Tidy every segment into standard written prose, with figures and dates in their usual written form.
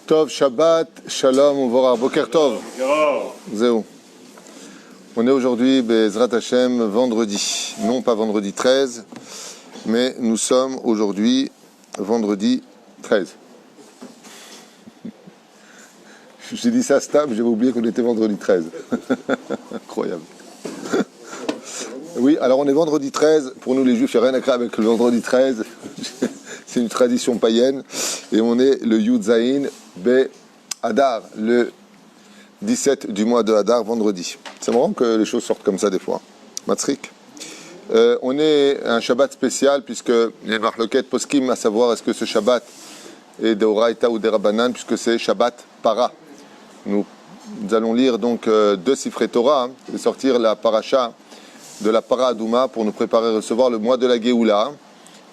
Tov, Shabbat, Shalom, Uvorah, Boker Tov. Zéo. On est aujourd'hui, Bezrat Hashem, vendredi. Non pas vendredi 13, mais nous sommes aujourd'hui vendredi 13. J'ai dit ça stable, j'avais oublié qu'on était vendredi 13. Incroyable. Oui, alors on est vendredi 13. Pour nous les juifs, il n'y a rien à faire avec le vendredi 13. C'est une tradition païenne. Et on est le Yud Zayin Be Hadar, le 17 du mois de Hadar, vendredi. C'est marrant que les choses sortent comme ça des fois. Matzrik. On est un Shabbat spécial puisque les marloquettes poskim, à savoir est-ce que ce Shabbat est de Oraïta ou de Rabbanan, puisque c'est Shabbat Para. Nous allons lire donc deux Sifrei Torah et sortir la paracha de la Para Adouma pour nous préparer à recevoir le mois de la Géoula.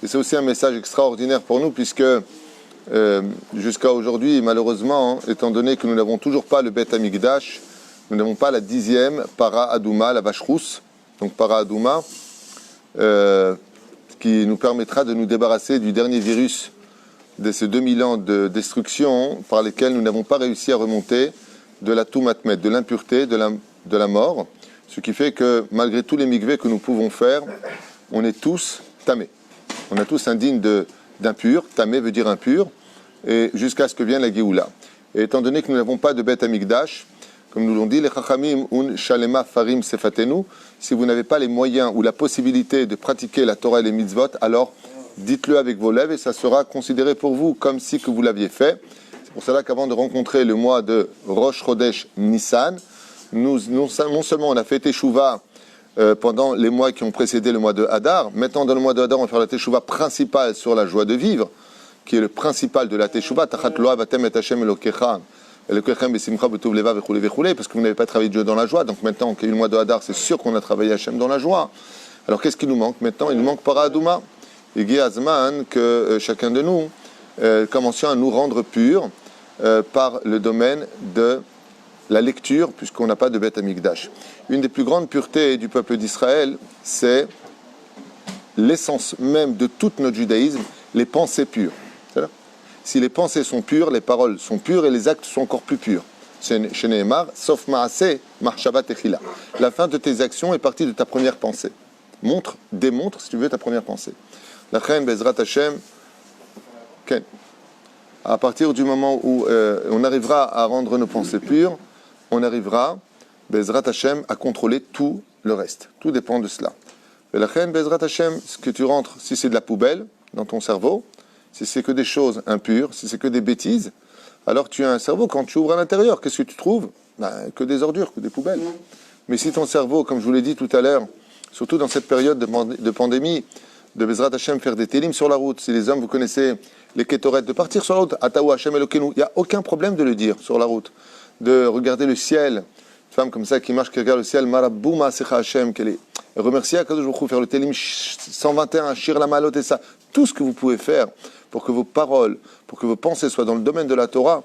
Et c'est aussi un message extraordinaire pour nous puisque jusqu'à aujourd'hui, malheureusement, étant donné que nous n'avons toujours pas le Beth Amikdash, nous n'avons pas la 10e Para Adouma, la vache rousse, donc Para Adouma, qui nous permettra de nous débarrasser du dernier virus de ces 2000 ans de destruction par lesquels nous n'avons pas réussi à remonter de la Toumatmet, de l'impureté, de la mort, ce qui fait que malgré tous les mikvés que nous pouvons faire, on est tous tamés. On a tous un digne d'impur, tamé veut dire impur, et jusqu'à ce que vienne la Géoula. Et étant donné que nous n'avons pas de Beth Amikdash, comme nous l'ont dit, les Chachamim un Shalema Farim Sefatenu, si vous n'avez pas les moyens ou la possibilité de pratiquer la Torah et les mitzvot, alors dites-le avec vos lèvres et ça sera considéré pour vous comme si que vous l'aviez fait. C'est pour cela qu'avant de rencontrer le mois de Rosh Chodesh Nissan, non seulement on a fait Teshuvah pendant les mois qui ont précédé le mois de Hadar, maintenant dans le mois de Hadar on va faire la Teshuvah principale sur la joie de vivre, qui est le principal de la Teshuvah, Tachat Loa Vatem et Hashem Elokechem, Elokechem Besimcha Betov Leva Vechule Vechule, parce que vous n'avez pas travaillé Dieu dans la joie, donc maintenant qu'il y a eu le mois de Hadar, c'est sûr qu'on a travaillé Hashem dans la joie. Alors qu'est-ce qui nous manque maintenant? Il nous manque Para Adouma. Il y a Azman que chacun de nous commencions à nous rendre purs par le domaine de la lecture, puisqu'on n'a pas de Beth Amikdash. Une des plus grandes puretés du peuple d'Israël, c'est l'essence même de tout notre judaïsme, les pensées pures. Si les pensées sont pures, les paroles sont pures et les actes sont encore plus purs. C'est chez Nehemar, sauf Maaseh, Marshava Techila. La fin de tes actions est partie de ta première pensée. Démontre, si tu veux, ta première pensée. La Chen Bezrat Hashem, Ken. À partir du moment où on arrivera à rendre nos pensées pures, on arrivera, Bezrat Hashem, à contrôler tout le reste. Tout dépend de cela. La Chen Bezrat Hashem, ce que tu rentres, si c'est de la poubelle dans ton cerveau, si c'est que des choses impures, si c'est que des bêtises, alors tu as un cerveau, quand tu ouvres à l'intérieur, qu'est-ce que tu trouves? Que des ordures, que des poubelles. Mais si ton cerveau, comme je vous l'ai dit tout à l'heure, surtout dans cette période de pandémie, de Bezrat Hashem faire des télim sur la route. Si les hommes, vous connaissez les kétorettes, de partir sur la route, Ataou Hashem Elokenu, il n'y a aucun problème de le dire sur la route. De regarder le ciel, une femme comme ça qui marche, qui regarde le ciel, Marabouma Secha Hashem, qu'elle est remerciée à Kadosh Baruch Hu, faire le télim 121, Shir la Malot et ça. Tout ce que vous pouvez faire pour que vos paroles, pour que vos pensées soient dans le domaine de la Torah,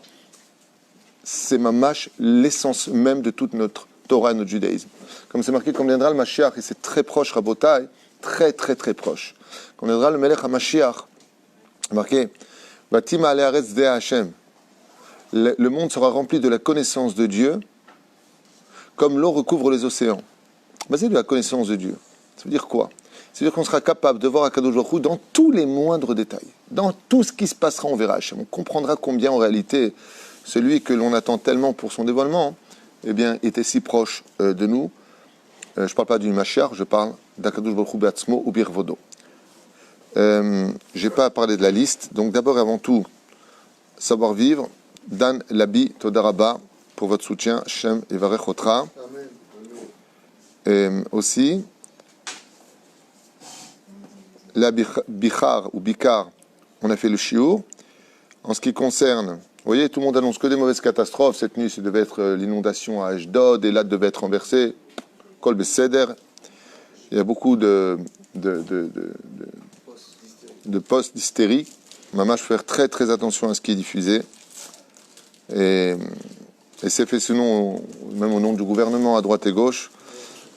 c'est mamash l'essence même de toute notre Torah et notre judaïsme. Comme c'est marqué, comme viendra le Mashiach, et c'est très proche, Rabotai, très très très proche. Quand on viendra le Melech HaMashiach, marqué, Batim ale haaretz de Hashem, le monde sera rempli de la connaissance de Dieu, comme l'eau recouvre les océans. C'est de la connaissance de Dieu. Ça veut dire quoi? Ça veut dire qu'on sera capable de voir Akadosh Baruch Hu dans tous les moindres détails. Dans tout ce qui se passera, on verra Hashem. On comprendra combien en réalité celui que l'on attend tellement pour son dévoilement, eh bien, était si proche de nous. Je ne parle pas du Mashiach, je parle d'Akadosh Baruch Hu Be'atzmo ou Birvodo. Je n'ai pas à parler de la liste, donc d'abord et avant tout, savoir vivre. Dan Labi Todaraba pour votre soutien, Shem et Varechotra. Aussi, la Bichar ou Bikar, on a fait le Shiur. En ce qui concerne, vous voyez, tout le monde annonce que des mauvaises catastrophes. Cette nuit, ça devait être l'inondation à Ashdod, et là, devait être renversé. Kol Beseder. Il y a beaucoup de postes d'hystérie. Maman, je vais faire très très attention à ce qui est diffusé. Et c'est fait sinon, même au nom du gouvernement à droite et gauche.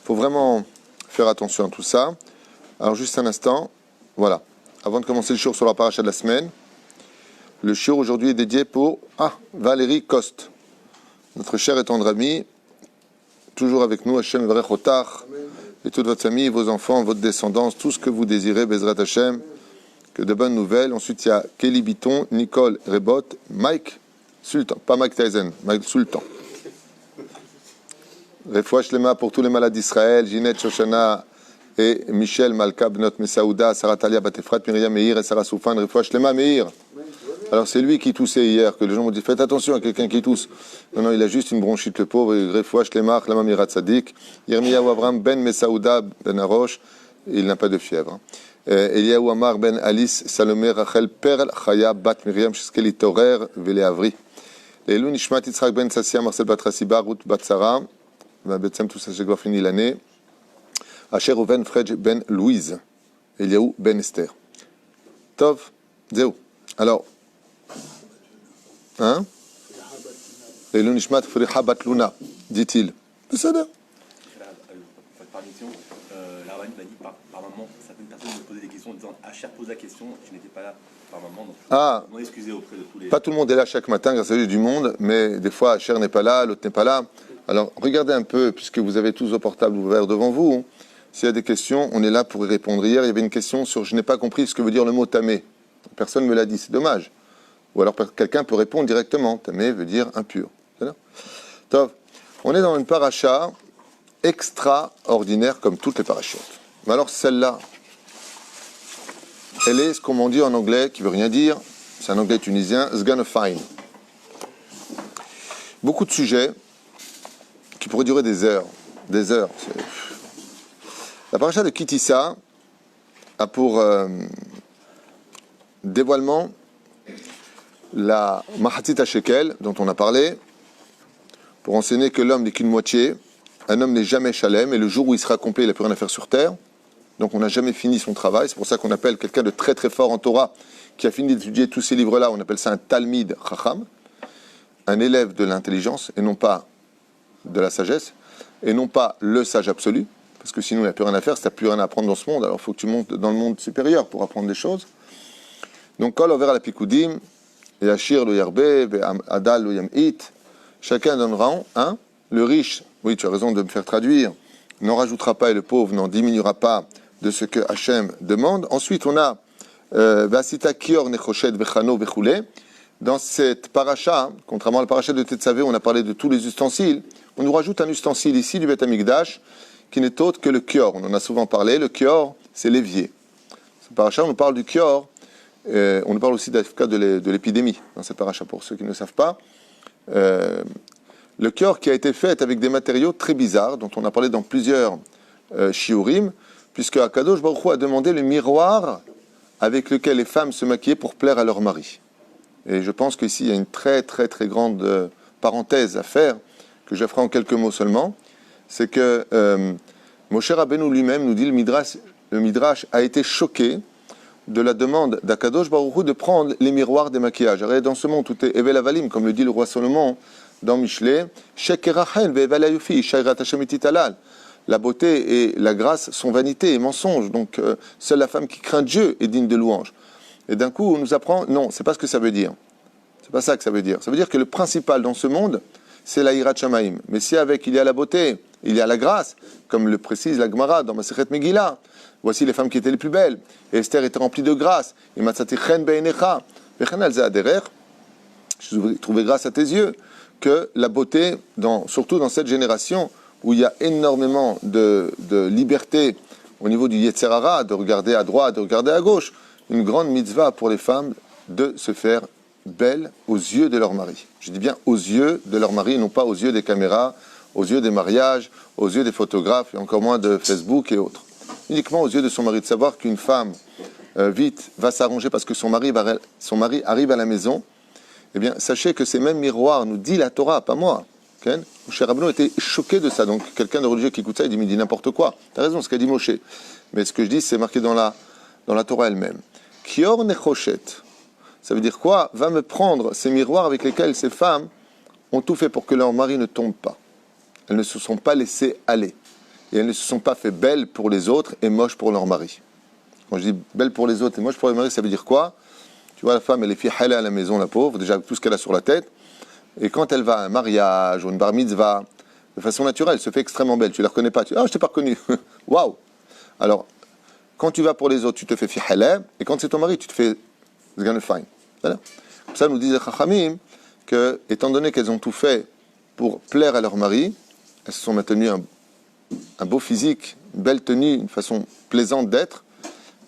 Il faut vraiment faire attention à tout ça. Alors juste un instant, voilà. Avant de commencer le shiur sur la paracha de la semaine, le shiur aujourd'hui est dédié pour Valérie Coste, notre cher et tendre ami, toujours avec nous, Hashem Varech Otach, et toute votre famille, vos enfants, votre descendance, tout ce que vous désirez, Bezrat Hashem, que de bonnes nouvelles. Ensuite, il y a Kelly Bitton, Nicole Rebot, Mike Sultan, pas Mike Tyson, Mike Sultan. Refoua Shlema pour tous les malades d'Israël, Ginette Shoshana et Michel Malka Bnot Mesaouda, Sarah Talia Batefrat, Myriam Meir et Sarah Soufan, Refoua Shlema Meir. Alors c'est lui qui toussait hier, que les gens m'ont dit faites attention à quelqu'un qui tousse. Non, il a juste une bronchite, le pauvre. Refoua Shlema, Chlama Mirat Sadik, Yirmiyahu Avram Ben Mesaouda Ben Arosh, il n'a pas de fièvre. Eliyahu Amar Ben Alice Salomé Rachel Perl Chaya Bat Miriam Sheskeli Torer Vele Avri. Elou Nishmat Yitzhak Ben Sassia Marcel Batrasiba Ruth Batsara. Betsem tout ça j'ai fini l'année. Asher Oven Fredj Ben Louise. Eliyahu Ben Esther. Tov, Zéou. Alors, hein? Elou Nishmat Friha Bat Luna, dit-il. C'est ça, là. Par mission, la Ravani m'a dit par maman, certaines personnes me posaient des questions en disant Asher pose la question, je n'étais pas là par maman, donc je m'en excusais auprès de tous les. Pas tout le monde est là chaque matin, grâce à Dieu du monde, mais des fois Asher n'est pas là, l'autre n'est pas là. Alors regardez un peu, puisque vous avez tous vos portables ouverts devant vous, s'il y a des questions, on est là pour y répondre. Hier, il y avait une question sur je n'ai pas compris ce que veut dire le mot tamé. Personne ne me l'a dit, c'est dommage. Ou alors quelqu'un peut répondre directement. Tamé veut dire impur. Tov, on est dans une paracha extraordinaire comme toutes les parachutes. Mais alors celle-là, elle est ce qu'on m'en dit en anglais, qui veut rien dire, c'est un anglais tunisien, Sgan Fine. Beaucoup de sujets qui pourraient durer des heures. Des heures. La paracha de Kitissa a pour dévoilement la Mahatit HaShekel, dont on a parlé, pour enseigner que l'homme n'est qu'une moitié, un homme n'est jamais Shalem, et le jour où il sera complet, il n'a plus rien à faire sur terre. Donc on n'a jamais fini son travail. C'est pour ça qu'on appelle quelqu'un de très très fort en Torah, qui a fini d'étudier tous ces livres-là, on appelle ça un Talmid Chacham, un élève de l'intelligence, et non pas de la sagesse, et non pas le sage absolu, parce que sinon il n'y a plus rien à faire, si tu n'as plus rien à apprendre dans ce monde, alors il faut que tu montes dans le monde supérieur pour apprendre des choses. Donc, Kol over la Pikoudim, et Ashir lo Yarbe, et Adal lo Yam'it, chacun donnera un. Le riche, oui, tu as raison de me faire traduire, n'en rajoutera pas et le pauvre n'en diminuera pas de ce que Hachem demande. Ensuite, on a Vasita Kior Nechoshet Vechano Vechoulé. Dans cette paracha, contrairement à la paracha de Tetzavé, on a parlé de tous les ustensiles. On nous rajoute un ustensile ici du Beth Amikdash qui n'est autre que le kior. On en a souvent parlé. Le kior, c'est l'évier. Cette paracha, on nous parle du kior. On nous parle aussi de l'épidémie dans cette paracha, pour ceux qui ne le savent pas. Le kior qui a été fait avec des matériaux très bizarres, dont on a parlé dans plusieurs shiurim, puisque Akadosh Baruch Hu a demandé le miroir avec lequel les femmes se maquillaient pour plaire à leur mari. Et je pense qu'ici, il y a une très très très grande parenthèse à faire, que je ferai en quelques mots seulement. C'est que Moshe Rabbeinu lui-même nous dit, le Midrash a été choqué de la demande d'Akadosh Baruch Hu de prendre les miroirs des maquillages. Alors, dans ce monde, tout est Evel Avalim, comme le dit le roi Salomon dans Michelet. La beauté et la grâce sont vanité et mensonge. Donc, seule la femme qui craint Dieu est digne de louange. Et d'un coup, on nous apprend, non, c'est pas ce que ça veut dire. C'est pas ça que ça veut dire. Ça veut dire que le principal dans ce monde, c'est la Hirat Shamaim. Mais si avec il y a la beauté, il y a la grâce, comme le précise la Gemara dans Masechet Megillah, voici les femmes qui étaient les plus belles. Et Esther était remplie de grâce. Et Matzati Chen Be'enecha. Vechen al Ze'aderer. Je trouvais grâce à tes yeux que la beauté, surtout dans cette génération où il y a énormément de liberté au niveau du Yetzer Hara, de regarder à droite, de regarder à gauche, une grande mitzvah pour les femmes de se faire belles aux yeux de leur mari. Je dis bien aux yeux de leur mari, non pas aux yeux des caméras, aux yeux des mariages, aux yeux des photographes, et encore moins de Facebook et autres. Uniquement aux yeux de son mari, de savoir qu'une femme, vite, va s'arranger parce que son mari arrive à la maison. Eh bien, sachez que ces mêmes miroirs, nous dit la Torah, pas moi. Okay? Moshe Rabbeinu était choqué de ça. Donc, quelqu'un de religieux qui écoute ça, il dit n'importe quoi. Tu as raison, ce qu'a dit Moshe. Mais ce que je dis, c'est marqué dans la Torah elle-même. Kior nechoshet. Ça veut dire quoi? Va me prendre ces miroirs avec lesquels ces femmes ont tout fait pour que leur mari ne tombe pas. Elles ne se sont pas laissées aller. Et elles ne se sont pas fait belles pour les autres et moches pour leur mari. Quand je dis belles pour les autres et moches pour leur mari, ça veut dire quoi? Tu vois, la femme, elle est fihaleh à la maison, la pauvre, déjà avec tout ce qu'elle a sur la tête. Et quand elle va à un mariage ou une bar mitzvah, de façon naturelle, elle se fait extrêmement belle. Tu ne la reconnais pas. Tu dis, ah, je t'ai pas reconnue. Waouh! Alors, quand tu vas pour les autres, tu te fais fihaleh. Et quand c'est ton mari, tu te fais zgan fine. Voilà. Comme ça, nous disent les Chachamim que, étant donné qu'elles ont tout fait pour plaire à leur mari, elles se sont maintenues un beau physique, une belle tenue, une façon plaisante d'être.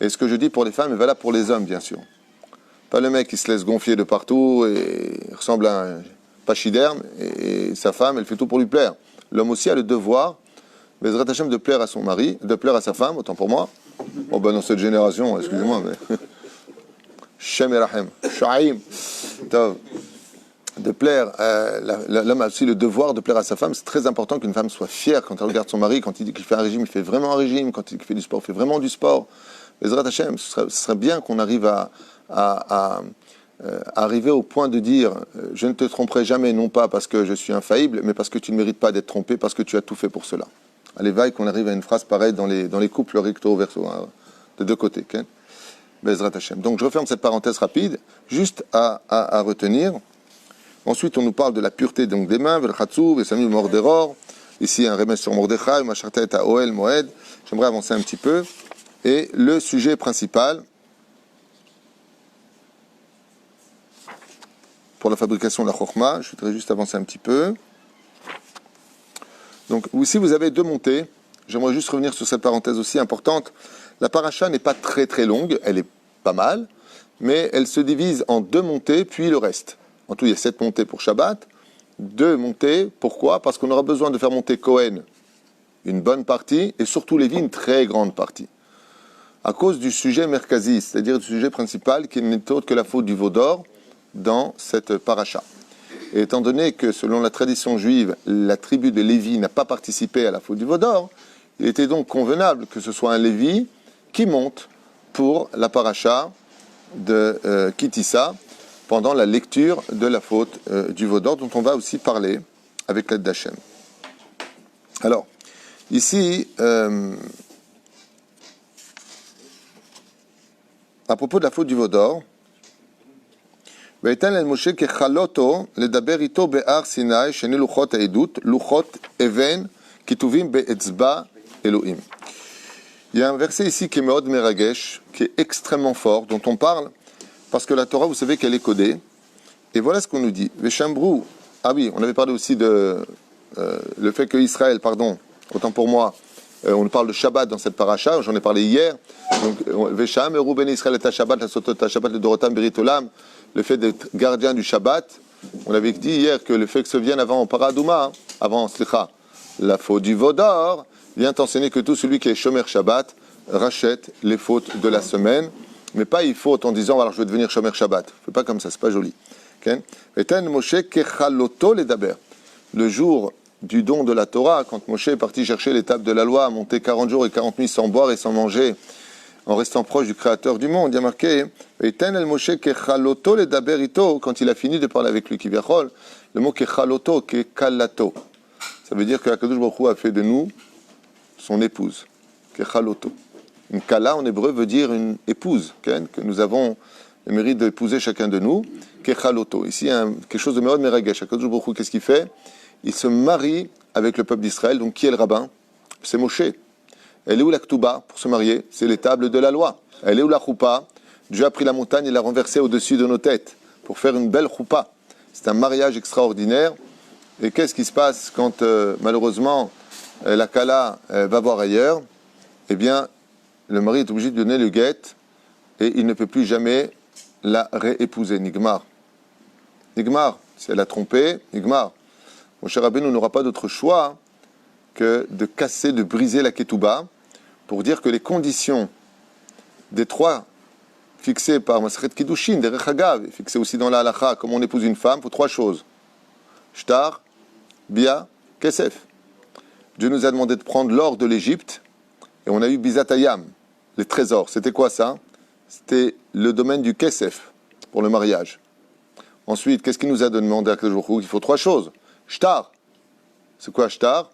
Et ce que je dis pour les femmes est valable pour les hommes, bien sûr. Pas le mec qui se laisse gonfler de partout et ressemble à un pachyderme, et sa femme, elle fait tout pour lui plaire. L'homme aussi a le devoir, Bezrat Hashem, de plaire à son mari, de plaire à sa femme, autant pour moi. Oh ben dans cette génération, excusez-moi, mais... Shem et Rahem, Shaim. De plaire, l'homme a aussi le devoir de plaire à sa femme. C'est très important qu'une femme soit fière quand elle regarde son mari, quand il dit qu'il fait un régime, il fait vraiment un régime, quand il fait du sport, il fait vraiment du sport. Bezrat Hashem, ce serait bien qu'on arrive à arriver au point de dire je ne te tromperai jamais, non pas parce que je suis infaillible, mais parce que tu ne mérites pas d'être trompé, parce que tu as tout fait pour cela. Allez, vaille qu'on arrive à une phrase pareille dans les couples recto verso, hein, de deux côtés. Okay? Bezrat Hashem. Donc je referme cette parenthèse rapide, juste à retenir. Ensuite, on nous parle de la pureté donc, des mains, Velchatsu, Vesanu Mordéror. Ici, un remède sur Mordechai, Machartet à Oel Moed. J'aimerais avancer un petit peu. Et le sujet principal, pour la fabrication de la Chokhmah, je voudrais juste avancer un petit peu. Donc, ici, vous avez deux montées. J'aimerais juste revenir sur cette parenthèse aussi importante. La paracha n'est pas très très longue, elle est pas mal, mais elle se divise en deux montées, puis le reste. En tout, il y a 7 montées pour Shabbat, 2 montées. Pourquoi? Parce qu'on aura besoin de faire monter Kohen une bonne partie, et surtout Lévi une très grande partie. À cause du sujet merkazi, c'est-à-dire du sujet principal, qui n'est autre que la faute du veau d'or dans cette paracha. Et étant donné que, selon la tradition juive, la tribu de Lévi n'a pas participé à la faute du veau d'or, il était donc convenable que ce soit un Lévi qui monte pour la paracha de Kitissa, pendant la lecture de la faute du veau d'or, dont on va aussi parler avec l'aide d'Hachem. Alors, ici, à propos de la faute du veau d'or, ויתן אל משה ככלותו לדבר איתו בהר סיני שני לוחות העדות, לוחות אבן כתובים באצבע אלוהים. Il y a un verset ici qui est מאוד מרגש, qui est extrêmement fort, dont on parle, parce que la Torah, vous savez qu'elle est codée. Et voilà ce qu'on nous dit. Veshambrou, ah oui, on avait parlé aussi de le fait que Israël, pardon, autant pour moi, on parle de Shabbat dans cette paracha, j'en ai parlé hier. Donc, Vesham, Rouben Israël et Shabbat, la Sotot Shabbat, le Dorotam, Beritolam, le fait d'être gardien du Shabbat. On avait dit hier que le fait que se vienne avant Paradouma, hein, avant Slicha, la faute du veau d'or, vient enseigner que tout celui qui est Shomer Shabbat rachète les fautes de la semaine, mais pas il faute en disant alors je vais devenir Shomer Shabbat. Fais pas comme ça, c'est pas joli. Okay? Le jour du don de la Torah, quand Moshe est parti chercher l'étape de la loi, a monté 40 jours et 40 nuits sans boire et sans manger, en restant proche du Créateur du monde, il y a marqué quand il a fini de parler avec lui, le mot kechaloto, kekalato. Ça veut dire que Akadosh Baruch Hu a fait de nous son épouse. Kechaloto. Une kala en hébreu veut dire une épouse, que nous avons le mérite d'épouser chacun de nous. Kechaloto. Ici, il y a quelque chose de Meod Meragesh. Akadosh Baruch Hu, qu'est-ce qu'il fait? Il se marie avec le peuple d'Israël. Donc, qui est le rabbin? C'est Moshe. Elle est où la Ktuba pour se marier? C'est les tables de la loi. Elle est où la choupa? Dieu a pris la montagne et l'a renversée au-dessus de nos têtes pour faire une belle choupa. C'est un mariage extraordinaire. Et qu'est-ce qui se passe quand, malheureusement, la Kala va voir ailleurs? Eh bien, le mari est obligé de donner le guet et il ne peut plus jamais la réépouser. Nigmar. Nigmar. Si elle a trompé, Nigmar. Mon cher Rabbeinu n'aura pas d'autre choix que de casser, de briser la ketouba pour dire que les conditions des 3 fixées par Masechet Kiddushin, des Rechagav, et fixées aussi dans la halacha, comme on épouse une femme, pour 3 choses. Shtar, Bia, Kesef. Dieu nous a demandé de prendre l'or de l'Égypte et on a eu Bizatayam, les trésors. C'était quoi ça? C'était le domaine du Kesef pour le mariage. Ensuite, qu'est-ce qu'il nous a demandé à Kadosh? Il faut 3 choses. Shtar. C'est quoi Shtar?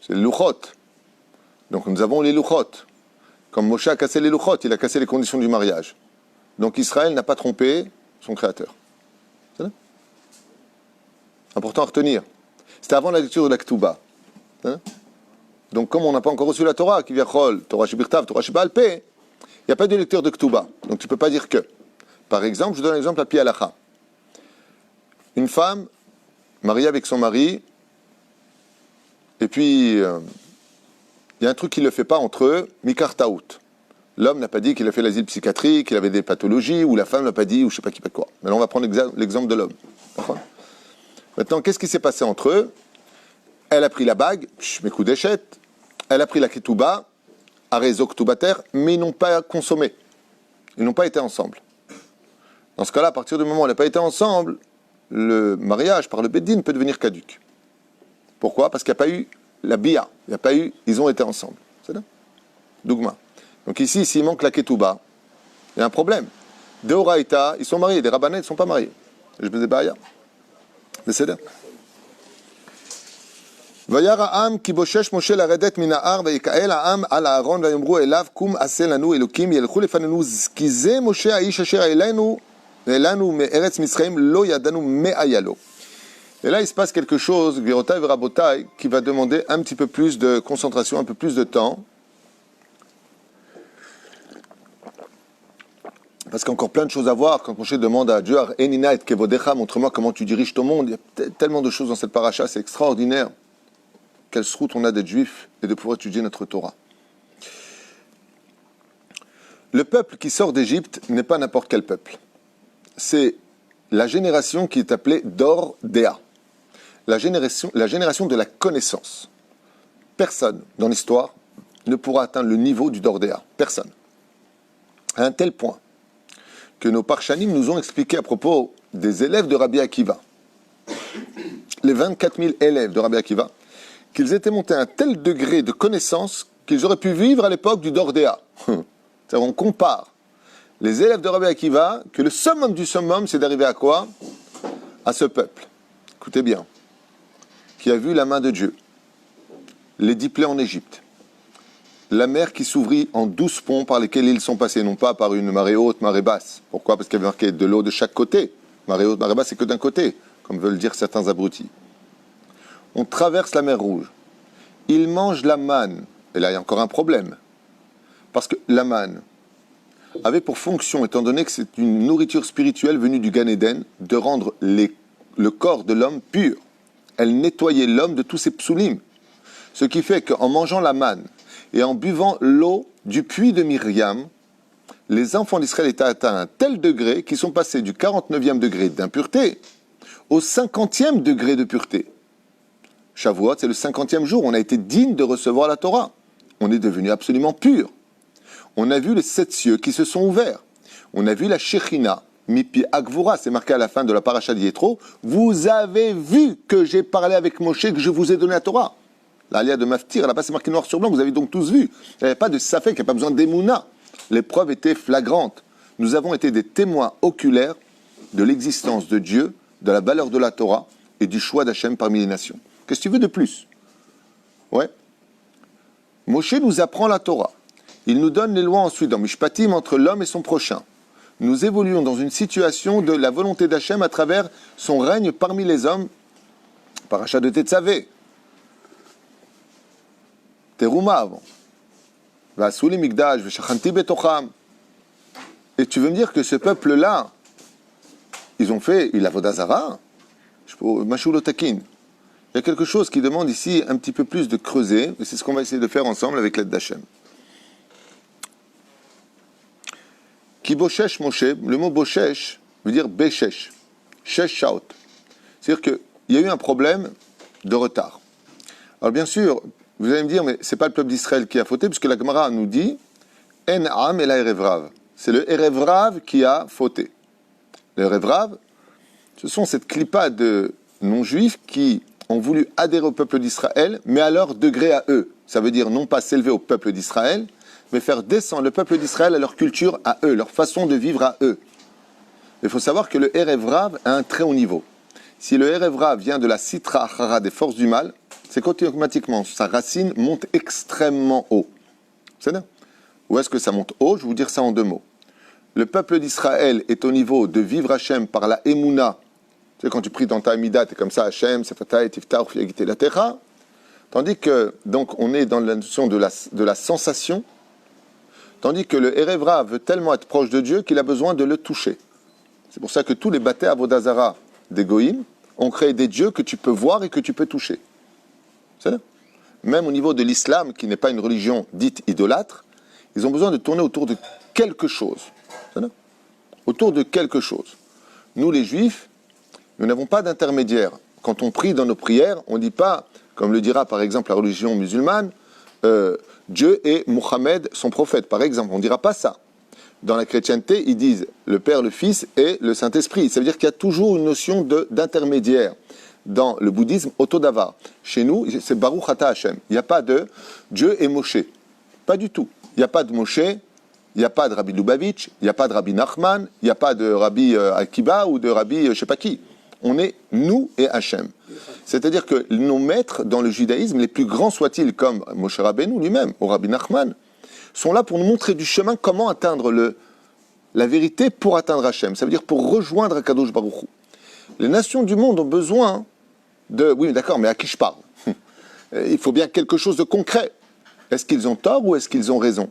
C'est les Luchot. Donc nous avons les Luchot. Comme Moshe a cassé les Luchot, il a cassé les conditions du mariage. Donc Israël n'a pas trompé son créateur. C'est important à retenir. C'était avant la lecture de la Ketouba. Donc comme on n'a pas encore reçu la Torah, qui vient Torah Shebirtav, Torah Sheba'al Peh, il n'y a pas de lecteur de Ketouba. Donc tu ne peux pas dire que. Par exemple, je donne un exemple à Pi Halacha. Une femme mariée avec son mari, et puis il y a un truc qui ne le fait pas entre eux, Mikar Taout. L'homme n'a pas dit qu'il a fait l'asile psychiatrique, qu'il avait des pathologies, ou la femme n'a pas dit, ou je ne sais pas qui, pas quoi. Mais là, on va prendre l'exemple de l'homme. Maintenant, qu'est-ce qui s'est passé entre eux? Elle a pris la bague, mes coups d'échette, elle a pris la ketouba, arezo ketoubater, mais ils n'ont pas consommé. Ils n'ont pas été ensemble. Dans ce cas-là, à partir du moment où on n'a pas été ensemble, le mariage par le Beddin peut devenir caduc. Pourquoi? Parce qu'il n'y a pas eu la bia, il n'y a pas eu, ils ont été ensemble. C'est là? Dougma. Donc ici, s'il manque la ketouba, il y a un problème. Des Horaïta, ils sont mariés, des Rabbanais, ils ne sont pas mariés. Je me dis, bah, mais c'est là. וירא העם כי בושש משה לרדת מן ההר ויקהל העם על הארון ויאמרו אליו קום עשה לנו אלוקים ילכו לפנינו כי זה משה האיש אשר אלינו מארץ מצרים לא ידענו מה היה לו. Et là il se passe quelque chose, Gvirotai et Rabotai, qui va demander un petit peu plus de concentration, un peu plus de temps. Parce qu'il y a encore plein de choses à voir quand Moshe demande à Dieu, Enina et Kevodecha, montre-moi comment tu diriges ton monde. Il y a tellement de choses dans cette paracha, c'est extraordinaire. Quelle route on a d'être juif et de pouvoir étudier notre Torah. Le peuple qui sort d'Égypte n'est pas n'importe quel peuple. C'est la génération qui est appelée Dor Dea. La génération de la connaissance. Personne dans l'histoire ne pourra atteindre le niveau du Dor Dea. Personne. À un tel point que nos Parshanim nous ont expliqué à propos des élèves de Rabbi Akiva, les 24 000 élèves de Rabbi Akiva, qu'ils étaient montés à un tel degré de connaissance qu'ils auraient pu vivre à l'époque du Dordéa. C'est-à-dire on compare les élèves de Rabbi Akiva, que le summum du summum, c'est d'arriver à quoi? À ce peuple. Écoutez bien. Qui a vu la main de Dieu. Les 10 plaies en Égypte. La mer qui s'ouvrit en 12 ponts par lesquels ils sont passés, non pas par une marée haute, marée basse. Pourquoi? Parce qu'il y avait marqué de l'eau de chaque côté. Marée haute, marée basse, c'est que d'un côté, comme veulent dire certains abrutis. On traverse la mer Rouge. Ils mangent la manne. Et là, il y a encore un problème. Parce que la manne avait pour fonction, étant donné que c'est une nourriture spirituelle venue du Gan Eden, de rendre le corps de l'homme pur. Elle nettoyait l'homme de tous ses psoulim. Ce qui fait qu'en mangeant la manne et en buvant l'eau du puits de Myriam, les enfants d'Israël étaient atteints à un tel degré qu'ils sont passés du 49e degré d'impureté au 50e degré de pureté. Shavuot, c'est le 50e jour, on a été digne de recevoir la Torah. On est devenu absolument pur. On a vu les 7 cieux qui se sont ouverts. On a vu la Shechina, Mipi Agvura, c'est marqué à la fin de la paracha d'Yétro. Vous avez vu que j'ai parlé avec Moshe, que je vous ai donné la Torah. L'alia de Maftir, là-bas c'est marqué noir sur blanc, vous avez donc tous vu. Il n'y avait pas de safek, il n'y a pas besoin d'émouna. Les preuves étaient flagrantes. Nous avons été des témoins oculaires de l'existence de Dieu, de la valeur de la Torah et du choix d'Hachem parmi les nations. Qu'est-ce que tu veux de plus? Ouais. Moshe nous apprend la Torah. Il nous donne les lois ensuite dans Mishpatim entre l'homme et son prochain. Nous évoluons dans une situation de la volonté d'Hachem à travers son règne parmi les hommes. Paracha de Tetzavé. Teruma avant. Vasuli Migdash, Veshachanti Betocham. Et tu veux me dire que ce peuple-là, ils ont fait il Avodazara, Mashul Otakin. Il y a quelque chose qui demande ici un petit peu plus de creuser, et c'est ce qu'on va essayer de faire ensemble avec l'aide d'Hachem. Ki Boshesh Moshe, le mot Boshesh veut dire Beshesh, Shesh Shaot. C'est-à-dire qu'il y a eu un problème de retard. Alors bien sûr, vous allez me dire, mais c'est pas le peuple d'Israël qui a fauté, puisque la Gemara nous dit En Am et la Erev Rav. C'est le Erev Rav qui a fauté. Le Erev Rav, ce sont cette clipa de non-juifs qui ont voulu adhérer au peuple d'Israël, mais à leur degré à eux. Ça veut dire non pas s'élever au peuple d'Israël, mais faire descendre le peuple d'Israël à leur culture à eux, leur façon de vivre à eux. Il faut savoir que le Erev Rav a un très haut niveau. Si le Erev Rav vient de la Sitra Achara, des forces du mal, c'est qu'automatiquement, sa racine monte extrêmement haut. C'est là. Où est-ce que ça monte haut? Je vais vous dire ça en 2 mots. le peuple d'Israël est au niveau de vivre Hachem par la Emouna. Tu sais, quand tu pries dans ta Amida, tu es comme ça, Hachem, Sefatay, Tiftar, Fiagite, la Terra. Tandis que, donc, on est dans la notion de la sensation. Tandis que le Erevra veut tellement être proche de Dieu qu'il a besoin de le toucher. C'est pour ça que tous les bâtés Avodazara des Goïm ont créé des dieux que tu peux voir et que tu peux toucher. C'est là. Même au niveau de l'islam, qui n'est pas une religion dite idolâtre, ils ont besoin de tourner autour de quelque chose. C'est là. Autour de quelque chose. Nous, les Juifs, nous n'avons pas d'intermédiaire. Quand on prie dans nos prières, on ne dit pas, comme le dira par exemple la religion musulmane, Dieu et Mohammed, son prophète, par exemple. On ne dira pas ça. Dans la chrétienté, ils disent le Père, le Fils et le Saint-Esprit. Ça veut dire qu'il y a toujours une notion d'intermédiaire. Dans le bouddhisme, Otodavar. Chez nous, c'est Baruch Ata Hashem. Il n'y a pas de Dieu et Moshe. Pas du tout. Il n'y a pas de Moshe, il n'y a pas de Rabbi Lubavitch, il n'y a pas de Rabbi Nachman, il n'y a pas de Rabbi Akiba ou de Rabbi je ne sais pas qui. On est nous et Hachem. C'est-à-dire que nos maîtres dans le judaïsme, les plus grands soient-ils, comme Moshe Rabbeinu lui-même, ou Rabbi Nachman, sont là pour nous montrer du chemin comment atteindre la vérité pour atteindre Hachem. Ça veut dire pour rejoindre Akadosh Baruch Hu. Les nations du monde ont besoin de... Oui, d'accord, mais à qui je parle? Il faut bien quelque chose de concret. Est-ce qu'ils ont tort ou est-ce qu'ils ont raison?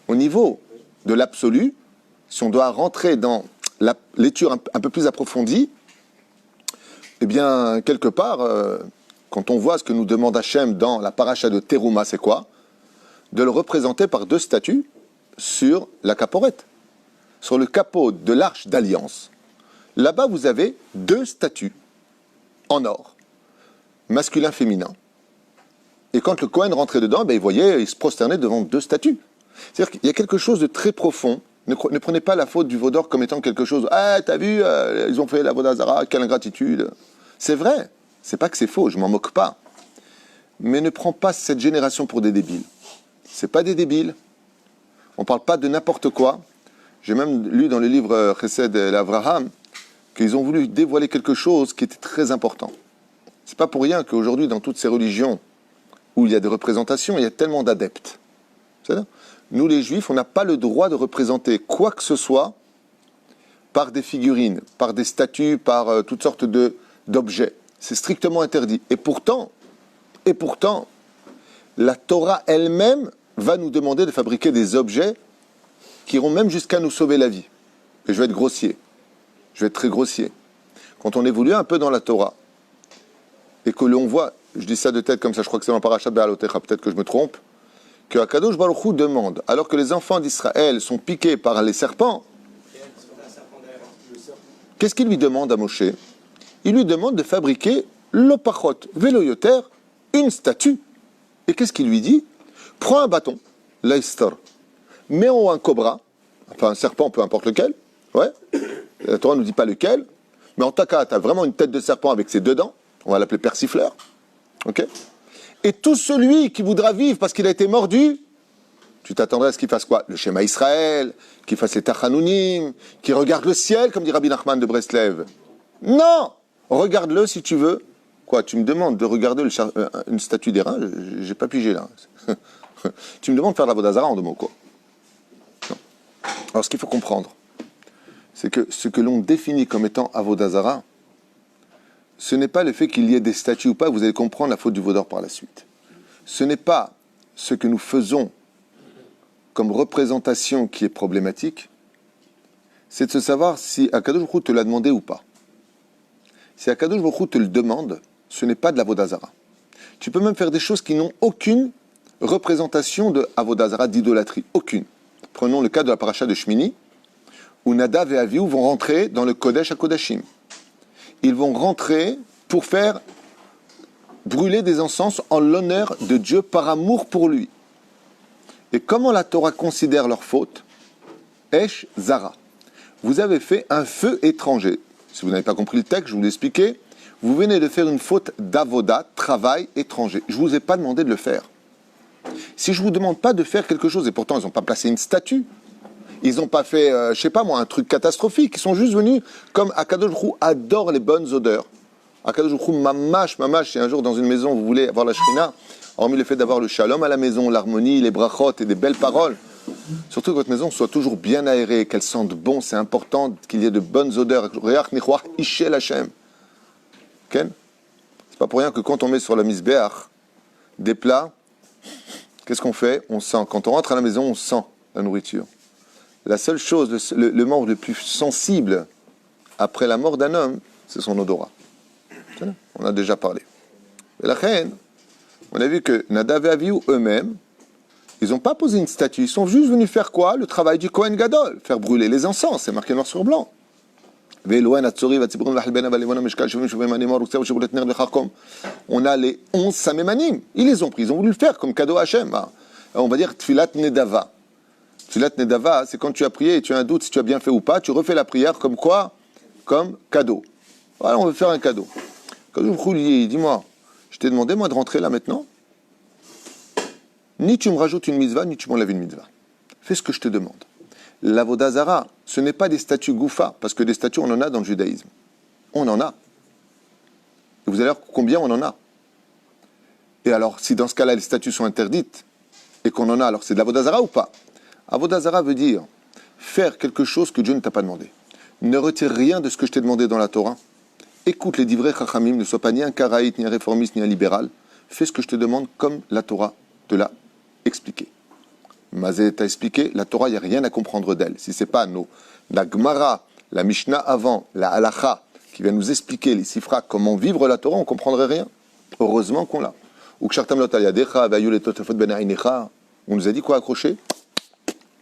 Au niveau de l'absolu, si on doit rentrer dans la lecture un peu plus approfondie, eh bien, quelque part, quand on voit ce que nous demande Hachem dans la paracha de Teruma, c'est quoi? De le représenter par deux statues sur la caporette, sur le capot de l'arche d'alliance. Là-bas, vous avez deux statues en or, masculin-féminin. Et quand le Kohen rentrait dedans, ben, il voyait, il se prosternait devant deux statues. C'est-à-dire qu'il y a quelque chose de très profond. Ne prenez pas la faute du Vaudor comme étant quelque chose. Ah, t'as vu, ils ont fait la Vodazara, quelle ingratitude. C'est vrai, c'est pas que c'est faux, je m'en moque pas. Mais ne prends pas cette génération pour des débiles. C'est pas des débiles. On parle pas de n'importe quoi. J'ai même lu dans le livre Chesed el Avraham qu'ils ont voulu dévoiler quelque chose qui était très important. C'est pas pour rien qu'aujourd'hui, dans toutes ces religions où il y a des représentations, il y a tellement d'adeptes. C'est-à-dire, nous, les Juifs, on n'a pas le droit de représenter quoi que ce soit par des figurines, par des statues, par toutes sortes d'objets. C'est strictement interdit. Et pourtant, la Torah elle-même va nous demander de fabriquer des objets qui iront même jusqu'à nous sauver la vie. Et je vais être grossier. Je vais être très grossier. Quand on évolue un peu dans la Torah, et que l'on voit, je dis ça de tête comme ça, je crois que c'est dans Parashat Be'alotecha, peut-être que je me trompe, que Akadosh Baruch Hu demande, alors que les enfants d'Israël sont piqués par les serpents, qu'est-ce qu'il lui demande à Moshe? Il lui demande de fabriquer l'opachot veloyoter, une statue. Et qu'est-ce qu'il lui dit? Prends un bâton, l'aistor, mets en haut un cobra, enfin un serpent, peu importe lequel, ouais, la Torah ne nous dit pas lequel, mais en tout cas, tu as vraiment une tête de serpent avec ses deux dents, on va l'appeler persifleur, ok? Et tout celui qui voudra vivre parce qu'il a été mordu, tu t'attendrais à ce qu'il fasse quoi? Le schéma Israël, qu'il fasse les Tachanounim, qu'il regarde le ciel, comme dit Rabbi Nachman de Breslev. Non! Regarde-le si tu veux. Quoi, tu me demandes de regarder une statue d'airain? J'ai pas pigé là. Tu me demandes de faire de la Vodazara en deux mots, quoi. Non. Alors ce qu'il faut comprendre, c'est que ce que l'on définit comme étant Avodazara, ce n'est pas le fait qu'il y ait des statues ou pas, vous allez comprendre la faute du Vaudor par la suite. Ce n'est pas ce que nous faisons comme représentation qui est problématique, c'est de se savoir si Akadosh Baruch Hu te l'a demandé ou pas. Si Akadosh Baruch Hu te le demande, ce n'est pas de l'Avodazara. Tu peux même faire des choses qui n'ont aucune représentation de Avodazara, d'idolâtrie. Aucune. Prenons le cas de la paracha de Shmini, où Nadav et Avihu vont rentrer dans le Kodesh HaKodashim. Ils vont rentrer pour faire brûler des encens en l'honneur de Dieu par amour pour lui. Et comment la Torah considère leur faute? Esh Zara. Vous avez fait un feu étranger. Si vous n'avez pas compris le texte, je vous l'expliquais. Vous venez de faire une faute d'avoda, travail étranger. Je ne vous ai pas demandé de le faire. Si je ne vous demande pas de faire quelque chose, et pourtant ils n'ont pas placé une statue, ils n'ont pas fait, je ne sais pas moi, un truc catastrophique, ils sont juste venus, comme Akadosh Baruch Hu adore les bonnes odeurs. Akadosh Baruch Hu mamash, si un jour dans une maison vous voulez avoir la shrina, hormis le fait d'avoir le shalom à la maison, l'harmonie, les brachot et des belles paroles, Surtout que votre maison soit toujours bien aérée, qu'elle sente bon, c'est important qu'il y ait de bonnes odeurs. Reach nichoach ishel Hashem. Ken? C'est pas pour rien que quand on met sur la misbéach des plats, qu'est-ce qu'on fait? On sent. Quand on rentre à la maison, on sent la nourriture. La seule chose, le membre le plus sensible après la mort d'un homme, c'est son odorat. On a déjà parlé. Et la reine, on a vu que Nadav et Avihu eux-mêmes, ils n'ont pas posé une statue. Ils sont juste venus faire quoi? Le travail du Kohen Gadol. Faire brûler les encens. C'est marqué noir sur blanc. On a les 11 samémanim. Ils les ont pris. Ils ont voulu le faire comme cadeau à Hachem. On va dire Tfilat Nedava. Tfilat Nedava, c'est quand tu as prié et tu as un doute si tu as bien fait ou pas. Tu refais la prière comme quoi? Comme cadeau. Voilà, on veut faire un cadeau. Quand je vous dis, dis-moi, je t'ai demandé moi de rentrer là maintenant. Ni tu me rajoutes une mitzvah, ni tu m'enlèves une mitzvah. Fais ce que je te demande. L'avodah zara, ce n'est pas des statues goufa, parce que des statues, on en a dans le judaïsme. On en a. Et vous allez voir combien on en a. Et alors, si dans ce cas-là, les statues sont interdites, et qu'on en a, alors c'est de l'avodah zara ou pas? Avodah zara veut dire faire quelque chose que Dieu ne t'a pas demandé. Ne retire rien de ce que je t'ai demandé dans la Torah. Écoute les divrei chachamim, ne sois pas ni un karaïte, ni un réformiste, ni un libéral. Fais ce que je te demande comme la Torah te l'a expliqué. Mazé t'a expliqué, la Torah, il n'y a rien à comprendre d'elle. Si ce n'est pas la Gemara, la Mishnah avant, la Halacha, qui vient nous expliquer, les sifra, comment vivre la Torah, on ne comprendrait rien. Heureusement qu'on l'a. On nous a dit quoi accrocher?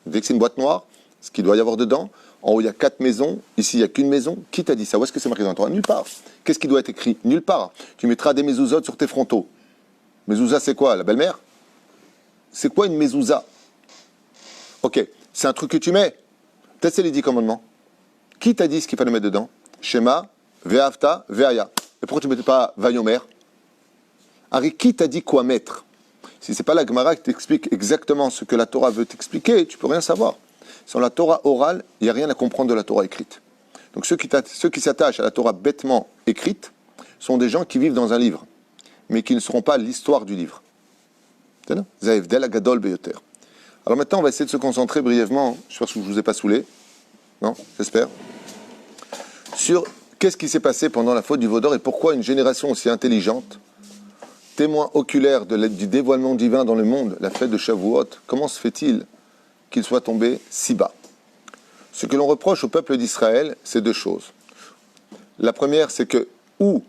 Dès que c'est une boîte noire, ce qu'il doit y avoir dedans, en haut il y a 4 maisons, ici il n'y a qu'une maison. Qui t'a dit ça? Où est-ce que c'est marqué dans la Torah? Nulle part. Qu'est-ce qui doit être écrit? Nulle part. Tu mettras des mezuzot sur tes frontaux. Mezouza, c'est quoi? La belle-mère? C'est quoi une mezouza? Ok, c'est un truc que tu mets. Peut-être c'est les 10 commandements. Qui t'a dit ce qu'il fallait mettre dedans? Shema, Ve'avta, Ve'aya. Et pourquoi tu ne mettais pas Vayomer? Harry, qui t'a dit quoi mettre? Si ce n'est pas la Gemara qui t'explique exactement ce que la Torah veut t'expliquer, tu ne peux rien savoir. Sans la Torah orale, il n'y a rien à comprendre de la Torah écrite. Donc ceux qui s'attachent à la Torah bêtement écrite sont des gens qui vivent dans un livre, mais qui ne seront pas l'histoire du livre. Alors maintenant, on va essayer de se concentrer brièvement, j'espère que je ne vous ai pas saoulé, non, j'espère, sur qu'est-ce qui s'est passé pendant la faute du veau d'or et pourquoi une génération aussi intelligente, témoin oculaire du dévoilement divin dans le monde, la fête de Shavuot, comment se fait-il qu'il soit tombé si bas? Ce que l'on reproche au peuple d'Israël, c'est 2 choses. La première, c'est que, ou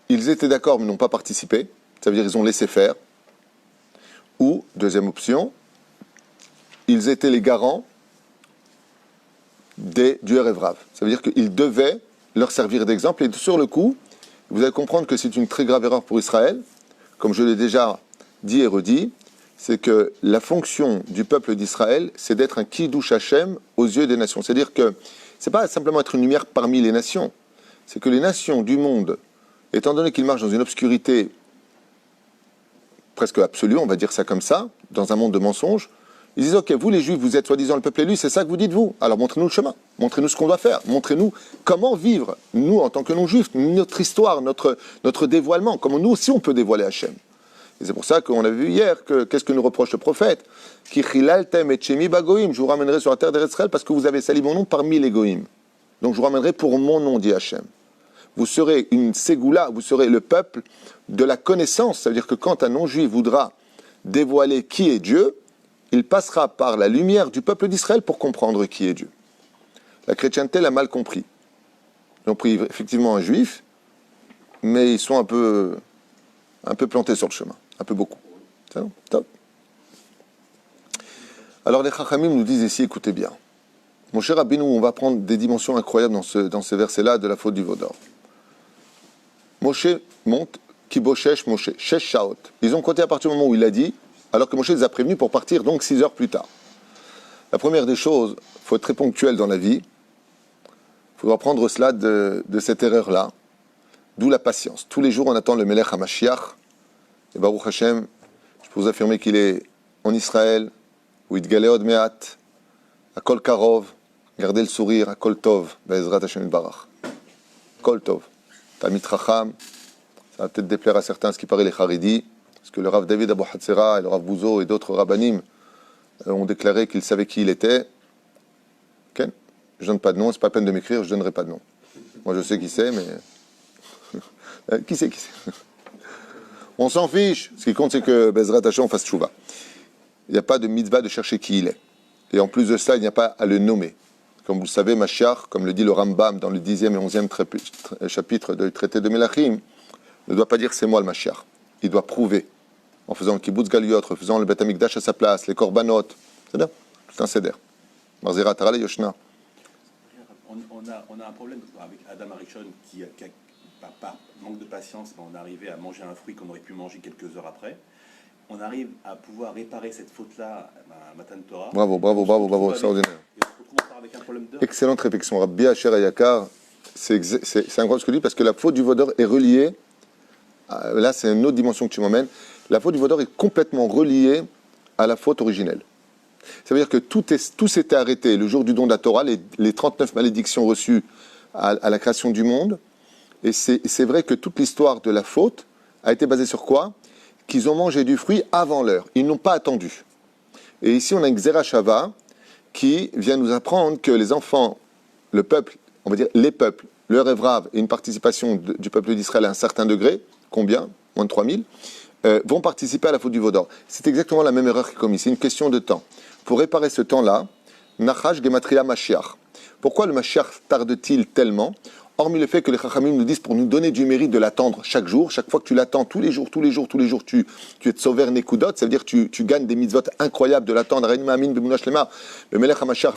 ils étaient d'accord mais n'ont pas participé, ça veut dire qu'ils ont laissé faire, ou, deuxième option, ils étaient les garants du Erev Rav. Ça veut dire qu'ils devaient leur servir d'exemple. Et sur le coup, vous allez comprendre que c'est une très grave erreur pour Israël. Comme je l'ai déjà dit et redit, c'est que la fonction du peuple d'Israël, c'est d'être un Kiddush Hashem aux yeux des nations. C'est-à-dire que ce n'est pas simplement être une lumière parmi les nations. C'est que les nations du monde, étant donné qu'ils marchent dans une obscurité presque absolue, on va dire ça comme ça, dans un monde de mensonges, ils disent, ok, vous les Juifs, vous êtes soi-disant le peuple élu, c'est ça que vous dites vous. Alors montrez-nous le chemin, montrez-nous ce qu'on doit faire, montrez-nous comment vivre, nous en tant que non-juifs, notre histoire, notre dévoilement, comment nous aussi on peut dévoiler Hachem. Et c'est pour ça qu'on a vu hier que qu'est-ce que nous reproche le prophète? Ki chilaltem et shemi bagoim, je vous ramènerai sur la terre d'Israël parce que vous avez sali mon nom parmi les goïms. Donc je vous ramènerai pour mon nom, dit Hachem. Vous serez une ségoula, vous serez le peuple de la connaissance. Ça veut dire que quand un non-juif voudra dévoiler qui est Dieu, il passera par la lumière du peuple d'Israël pour comprendre qui est Dieu. La chrétienté l'a mal compris. Ils ont pris effectivement un juif, mais ils sont un peu plantés sur le chemin, un peu beaucoup. C'est bon? Top. Alors les Chachamim nous disent ici, écoutez bien, mon cher Rabbeinu, on va prendre des dimensions incroyables dans ces versets-là de la faute du veau d'or. Moshe monte, Kiboshesh Moshe, Shesh Shaot. Ils ont compté à partir du moment où il a dit, alors que Moshe les a prévenus pour partir donc 6 heures plus tard. La première des choses, il faut être très ponctuel dans la vie. Il faudra prendre cela de cette erreur-là, d'où la patience. Tous les jours, on attend le Melech HaMashiach. Et Baruch Hashem, je peux vous affirmer qu'il est en Israël, où il galé od me'at, à Kol Karov, gardez le sourire, à Kol Tov, Be'ezrat Hashem Barach. Kol Tov. Talmid Chacham, ça va peut-être déplaire à certains ce qui paraît les Haridis, parce que le Rav David Abou Hatzera et le Rav Bouzo et d'autres rabbanim ont déclaré qu'ils savaient qui il était. Okay. Je ne donne pas de nom, c'est pas la peine de m'écrire, je ne donnerai pas de nom. Moi je sais qui c'est, mais... qui c'est. On s'en fiche. Ce qui compte, c'est que Bezrat Hashem fasse tchouva. Il n'y a pas de mitzvah de chercher qui il est. Et en plus de ça, il n'y a pas à le nommer. Comme vous le savez, Mashiach, comme le dit le Rambam dans le 10e et 11e chapitre du traité de Melachim, ne doit pas dire c'est moi le Mashiach. Il doit prouver. En faisant le kibbutz galiot, en faisant le Beth Amikdash à sa place, les korbanot. C'est-à-dire, tout un seder. Marzera Tarale Yoshna. On a un problème avec Adam Arishon qui par manque de patience, on est arrivé à manger un fruit qu'on aurait pu manger quelques heures après. On arrive à pouvoir réparer cette faute-là à Matan Torah. Bravo, extraordinaire. Excellente réflexion. Rabbi Asher Ayakar, c'est incroyable ce que tu dis, parce que la faute du vaudor est reliée, là c'est une autre dimension que tu m'emmènes, la faute du vaudor est complètement reliée à la faute originelle. Ça veut dire que tout s'était arrêté le jour du don de la Torah, les 39 malédictions reçues à la création du monde, et c'est vrai que toute l'histoire de la faute a été basée sur quoi? Qu'ils ont mangé du fruit avant l'heure. Ils n'ont pas attendu. Et ici, on a une Xera Shava qui vient nous apprendre que les enfants, le peuple, on va dire les peuples, le Evrav et une participation du peuple d'Israël à un certain degré, combien? Moins de 3000, vont participer à la faute du Vaudor. C'est exactement la même erreur qui est commise. C'est une question de temps. Pour réparer ce temps-là, Nachash Gematria Mashiach. Pourquoi le Mashiach tarde-t-il tellement? Hormis le fait que les Chachamim nous disent pour nous donner du mérite de l'attendre chaque jour, chaque fois que tu l'attends, tous les jours, tu es sauver Nekudot, ça veut dire que tu gagnes des mitzvot incroyables de l'attendre. Le Melech HaMashiach,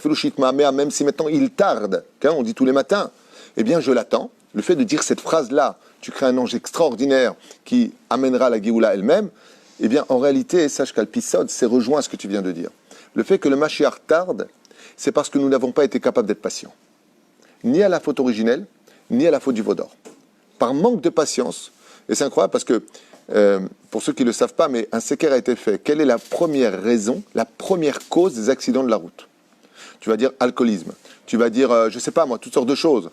même si maintenant il tarde, on dit tous les matins, eh bien je l'attends. Le fait de dire cette phrase-là, tu crées un ange extraordinaire qui amènera la Géoula elle-même, eh bien en réalité, sache qu'Alpisod, c'est rejoint ce que tu viens de dire. Le fait que le Mashiach tarde, c'est parce que nous n'avons pas été capables d'être patients. Ni à la faute originelle, ni à la faute du Vaudor. Par manque de patience, et c'est incroyable parce que, pour ceux qui ne le savent pas, mais un séquer a été fait. Quelle est la première raison, la première cause des accidents de la route? Tu vas dire alcoolisme, tu vas dire, je ne sais pas moi, toutes sortes de choses.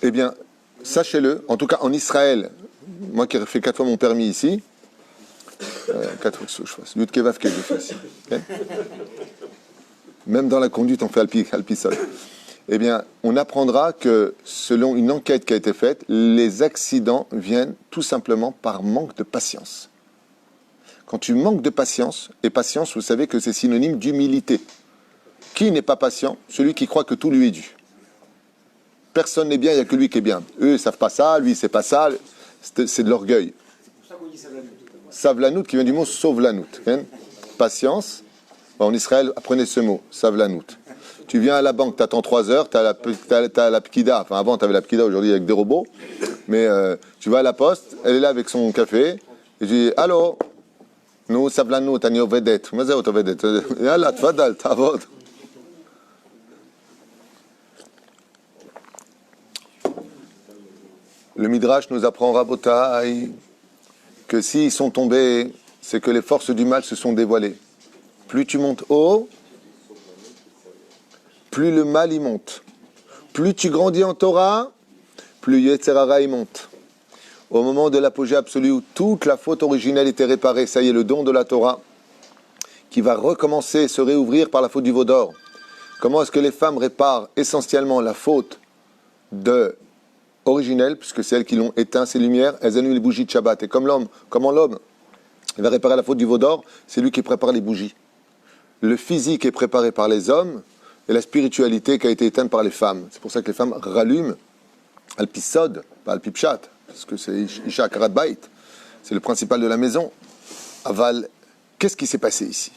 Eh bien, sachez-le, en tout cas en Israël, moi qui ai fait 4 fois mon permis ici, 4 fois que je fasse, Yud Kevav que je fais ici. Okay. Même dans la conduite, on fait alpisol. Eh bien, on apprendra que, selon une enquête qui a été faite, les accidents viennent tout simplement par manque de patience. Quand tu manques de patience, et patience, vous savez que c'est synonyme d'humilité. Qui n'est pas patient? Celui qui croit que tout lui est dû. Personne n'est bien, il n'y a que lui qui est bien. Eux, ils ne savent pas ça, lui, c'est pas ça, c'est de l'orgueil. C'est pour ça qu'on dit savlanout. Savlanout, qui vient du mot sauvelanout. Hein? Patience. En Israël, apprenez ce mot, savlanout. Tu viens à la banque, tu attends 3 heures, tu as la pkida. Enfin, avant, tu avais la pkida, aujourd'hui, avec des robots. Mais tu vas à la poste, elle est là avec son café. Et tu dis, allô, nous, savlanout, ani ovedet. Mais c'est ovedet. Yalla, tfadal, t'avod. Le Midrash nous apprend, Rabotai, que s'ils sont tombés, c'est que les forces du mal se sont dévoilées. Plus tu montes haut, plus le mal y monte. Plus tu grandis en Torah, plus Yetzer Hara y monte. Au moment de l'apogée absolue où toute la faute originelle était réparée, ça y est, le don de la Torah, qui va recommencer, se réouvrir par la faute du Vaudor. Comment est-ce que les femmes réparent essentiellement la faute originelle, puisque c'est elles qui l'ont éteint, ces lumières, elles allument les bougies de Shabbat. Et comme l'homme, comment l'homme il va réparer la faute du Vaudor, c'est lui qui prépare les bougies. Le physique est préparé par les hommes, et la spiritualité qui a été éteinte par les femmes. C'est pour ça que les femmes rallument Alpisod, pas Alpipchat, parce que c'est Isha Akarat Bait, c'est le principal de la maison. Aval, qu'est-ce qui s'est passé ici?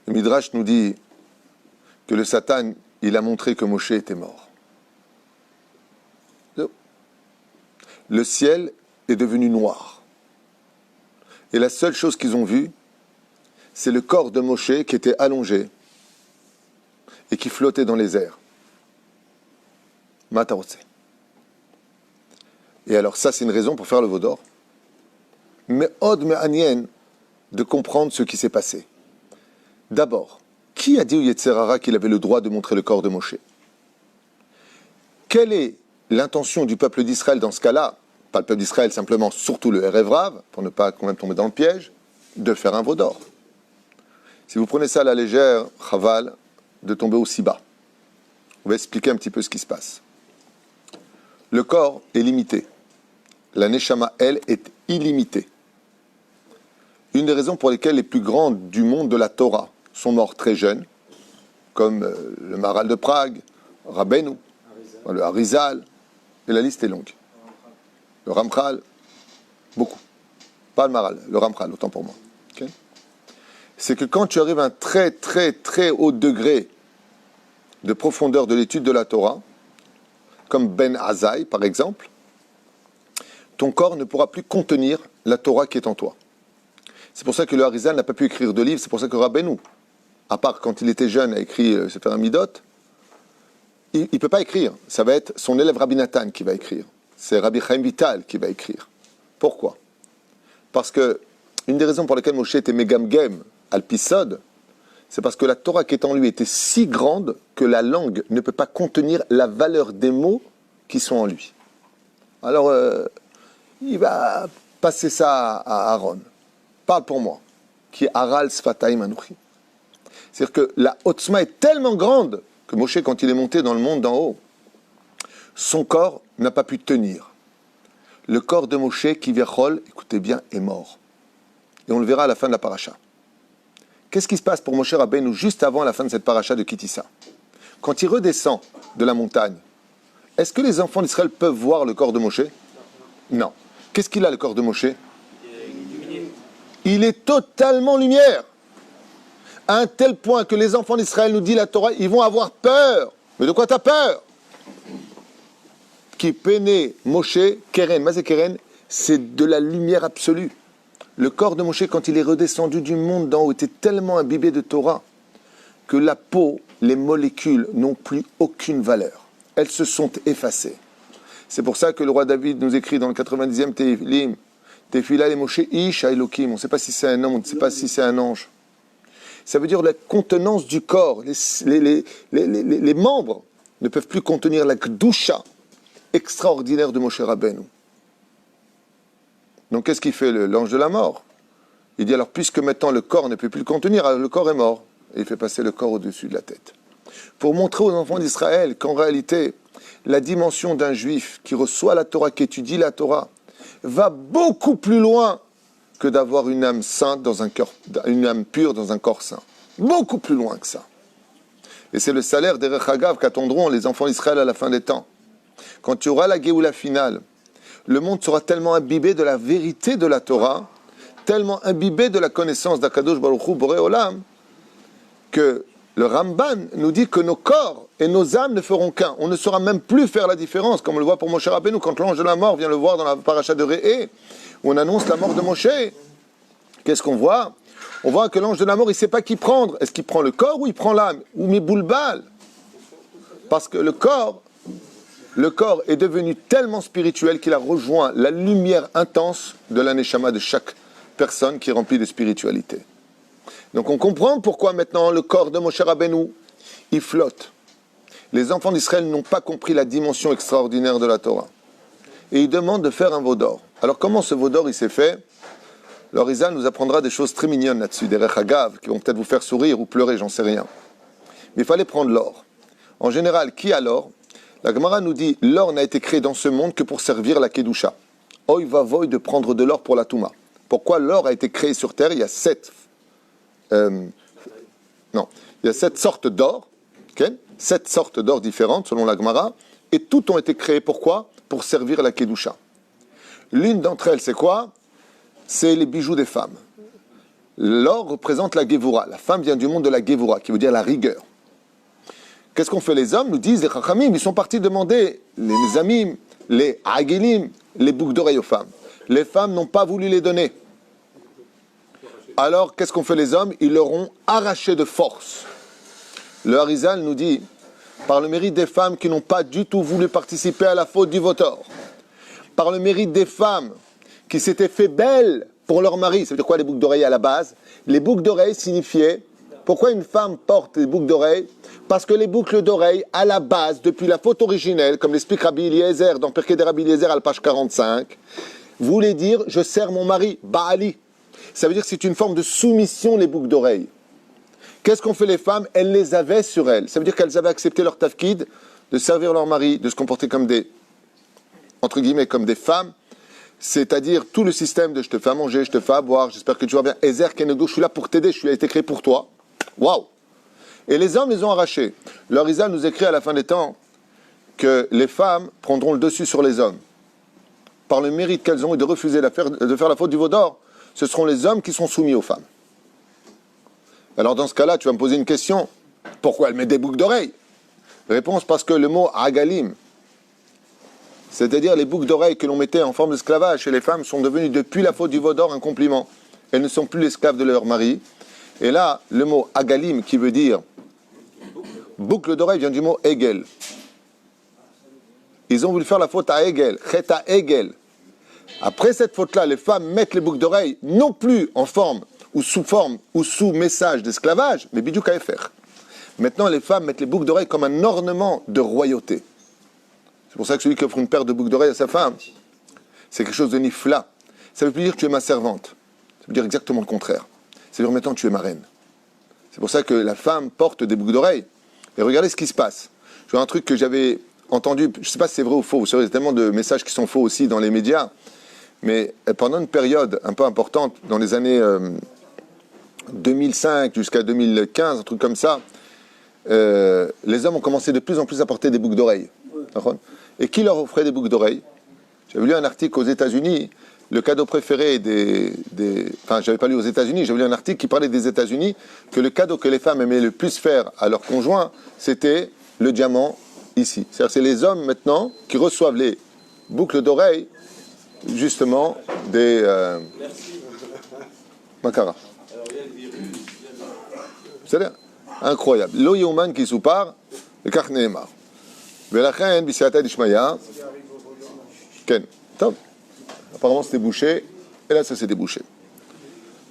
Le Midrash nous dit que le Satan, il a montré que Moshe était mort. Le ciel est devenu noir. Et la seule chose qu'ils ont vue, c'est le corps de Moshe qui était allongé et qui flottait dans les airs. Matarotse. Et alors ça, c'est une raison pour faire le Vaudor. Mais od me anien de comprendre ce qui s'est passé. D'abord, qui a dit au Yetzer Hara qu'il avait le droit de montrer le corps de Moshe? Quelle est l'intention du peuple d'Israël dans ce cas-là? pas le peuple d'Israël, simplement, surtout le Erev Rav, pour ne pas quand même tomber dans le piège, de faire un veau d'or. Si vous prenez ça à la légère, chaval, de tomber aussi bas. On va expliquer un petit peu ce qui se passe. Le corps est limité. La Neshama, elle, est illimitée. Une des raisons pour lesquelles les plus grands du monde de la Torah sont morts très jeunes, comme le Maharal de Prague, Rabbeinu, le Harizal, et la liste est longue. Le Ramchal, beaucoup. Pas le Maharal, le Ramchal, autant pour moi. Okay? C'est que quand tu arrives à un très très très haut degré de profondeur de l'étude de la Torah, comme Ben Azaï par exemple, ton corps ne pourra plus contenir la Torah qui est en toi. C'est pour ça que le Harizal n'a pas pu écrire de livres, c'est pour ça que Rabbeinu, à part quand il était jeune, a écrit le Sefer Hamidot, il ne peut pas écrire. Ça va être son élève Rabbi Nathan qui va écrire. C'est Rabbi Chaim Vital qui va écrire. Pourquoi? Parce que une des raisons pour lesquelles Moshe était Megamgem Alpisod, c'est parce que la Torah qui est en lui était si grande que la langue ne peut pas contenir la valeur des mots qui sont en lui. Alors, il va passer ça à Aaron. Parle pour moi. Qui est Aral Sfataim Anouchi. C'est-à-dire que la Otzma est tellement grande que Moshe, quand il est monté dans le monde d'en haut, son corps n'a pas pu tenir. Le corps de Moshe, qui Viachol, écoutez bien, est mort. Et on le verra à la fin de la paracha. Qu'est-ce qui se passe pour Moshe Rabbeinu juste avant la fin de cette paracha de Kitissa? Quand il redescend de la montagne, est-ce que les enfants d'Israël peuvent voir le corps de Moshe? Non. Qu'est-ce qu'il a, le corps de Moshe? Il est totalement lumière. À un tel point que les enfants d'Israël, nous dit la Torah, ils vont avoir peur. Mais de quoi tu as peur? Qui péné Moshe, Keren, Mazé Keren, c'est de la lumière absolue. Le corps de Moshe, quand il est redescendu du monde d'en haut, était tellement imbibé de Torah que la peau, les molécules n'ont plus aucune valeur. Elles se sont effacées. C'est pour ça que le roi David nous écrit dans le 90e Tehillim, Tefila et Moshe Ish Elokim. On ne sait pas si c'est un homme, on ne sait pas si c'est un ange. Ça veut dire la contenance du corps. Les membres ne peuvent plus contenir la Kedusha extraordinaire de Moshe Rabbeinu. Donc qu'est-ce qu'il fait l'ange de la mort? Il dit alors, puisque maintenant le corps ne peut plus le contenir, alors le corps est mort. Et il fait passer le corps au-dessus de la tête. Pour montrer aux enfants d'Israël qu'en réalité, la dimension d'un juif qui reçoit la Torah, qui étudie la Torah, va beaucoup plus loin que d'avoir une âme sainte dans un cœur, une âme pure dans un corps saint. Beaucoup plus loin que ça. Et c'est le salaire des Rechagav qu'attendront les enfants d'Israël à la fin des temps. Quand tu auras la Géoula finale, le monde sera tellement imbibé de la vérité de la Torah, tellement imbibé de la connaissance d'Akadosh Baruch Hu Boré Olam, que le Ramban nous dit que nos corps et nos âmes ne feront qu'un. On ne saura même plus faire la différence, comme on le voit pour Moshe Rabbeinu, quand l'ange de la mort vient le voir dans la paracha de Réé, où on annonce la mort de Moshe. Qu'est-ce qu'on voit? On voit que l'ange de la mort, il ne sait pas qui prendre. Est-ce qu'il prend le corps ou il prend l'âme? Ou Miboulbal? Parce que le corps est devenu tellement spirituel qu'il a rejoint la lumière intense de la Neshama de chaque personne qui est remplie de spiritualité. Donc on comprend pourquoi maintenant le corps de Moshe Rabbeinu, il flotte. Les enfants d'Israël n'ont pas compris la dimension extraordinaire de la Torah. Et ils demandent de faire un veau d'or. Alors comment ce veau d'or il s'est fait? L'Orizal nous apprendra des choses très mignonnes là-dessus, des rechagav qui vont peut-être vous faire sourire ou pleurer, j'en sais rien. Mais il fallait prendre l'or. En général, qui a l'or? La Gemara nous dit, l'or n'a été créé dans ce monde que pour servir la Kedusha. Oy va voy de prendre de l'or pour la Touma. Pourquoi l'or a été créé sur terre? Il y a 7 sortes d'or, okay? 7 sortes d'or différentes selon la Gemara, et toutes ont été créées pourquoi? Pour servir la Kedusha. L'une d'entre elles, c'est quoi? C'est les bijoux des femmes. L'or représente la Gevura. La femme vient du monde de la Gevura, qui veut dire la rigueur. Qu'est-ce qu'on fait les hommes? Nous disent les Chachamim, ils sont partis demander les Amim, les Agilim, les boucles d'oreilles aux femmes. Les femmes n'ont pas voulu les donner. Alors, qu'est-ce qu'ont fait les hommes? Ils leur ont arraché de force. Le Harizal nous dit, par le mérite des femmes qui n'ont pas du tout voulu participer à la faute du voteur, par le mérite des femmes qui s'étaient fait belles pour leur mari. Ça veut dire quoi les boucles d'oreilles à la base? Les boucles d'oreilles signifiaient, pourquoi une femme porte des boucles d'oreilles? Parce que les boucles d'oreilles, à la base, depuis la faute originelle, comme l'explique Rabbi Eliezer dans Pirkei de Rabbi Eliezer à la page 45, voulait dire « je sers mon mari, Baali ». Ça veut dire que c'est une forme de soumission, les boucles d'oreilles. Qu'est-ce qu'ont fait les femmes? Elles les avaient sur elles. Ça veut dire qu'elles avaient accepté leur tafkid, de servir leur mari, de se comporter comme des, entre guillemets, comme des femmes. C'est-à-dire tout le système de je te fais à manger, je te fais à boire, j'espère que tu vas bien. Ezer Kenedo, je suis là pour t'aider, je suis été créé pour toi. Waouh! Et les hommes les ont arrachés. Leur Isa nous écrit à la fin des temps que les femmes prendront le dessus sur les hommes. Par le mérite qu'elles ont eu de refuser de faire la faute du veau d'or, ce seront les hommes qui sont soumis aux femmes. Alors dans ce cas-là, tu vas me poser une question. Pourquoi elle met des boucles d'oreilles? Réponse, parce que le mot agalim, c'est-à-dire les boucles d'oreilles que l'on mettait en forme d'esclavage chez les femmes, sont devenues depuis la faute du veau d'or un compliment. Elles ne sont plus l'esclave de leur mari. Et là, le mot agalim, qui veut dire boucle d'oreille, vient du mot egel. Ils ont voulu faire la faute à Egel, chet à Egel. Après cette faute-là, les femmes mettent les boucles d'oreilles non plus en forme ou sous message d'esclavage, mais bidou kaefer. Maintenant, les femmes mettent les boucles d'oreilles comme un ornement de royauté. C'est pour ça que celui qui offre une paire de boucles d'oreilles à sa femme, c'est quelque chose de nifla. Ça ne veut plus dire que tu es ma servante. Ça veut dire exactement le contraire. Ça veut dire maintenant tu es ma reine. C'est pour ça que la femme porte des boucles d'oreilles. Et regardez ce qui se passe. Je vois un truc que j'avais entendu, je ne sais pas si c'est vrai ou faux, vous savez, il y a tellement de messages qui sont faux aussi dans les médias, mais pendant une période un peu importante, dans les années 2005 jusqu'à 2015, un truc comme ça, les hommes ont commencé de plus en plus à porter des boucles d'oreilles. Et qui leur offrait des boucles d'oreilles? J'avais lu un article aux États-Unis, le cadeau préféré enfin, j'avais pas lu aux États-Unis, j'avais lu un article qui parlait des États-Unis, que le cadeau que les femmes aimaient le plus faire à leur conjoint, c'était le diamant ici. C'est-à-dire c'est les hommes maintenant qui reçoivent les boucles d'oreilles, justement, des Makara. C'est-à-dire, incroyable. Lo yoman qui soupar, le kach neemar. Velachen, bisiata dishmaya. Ken. Top. Apparemment, c'était bouché. Et là, ça s'est débouché.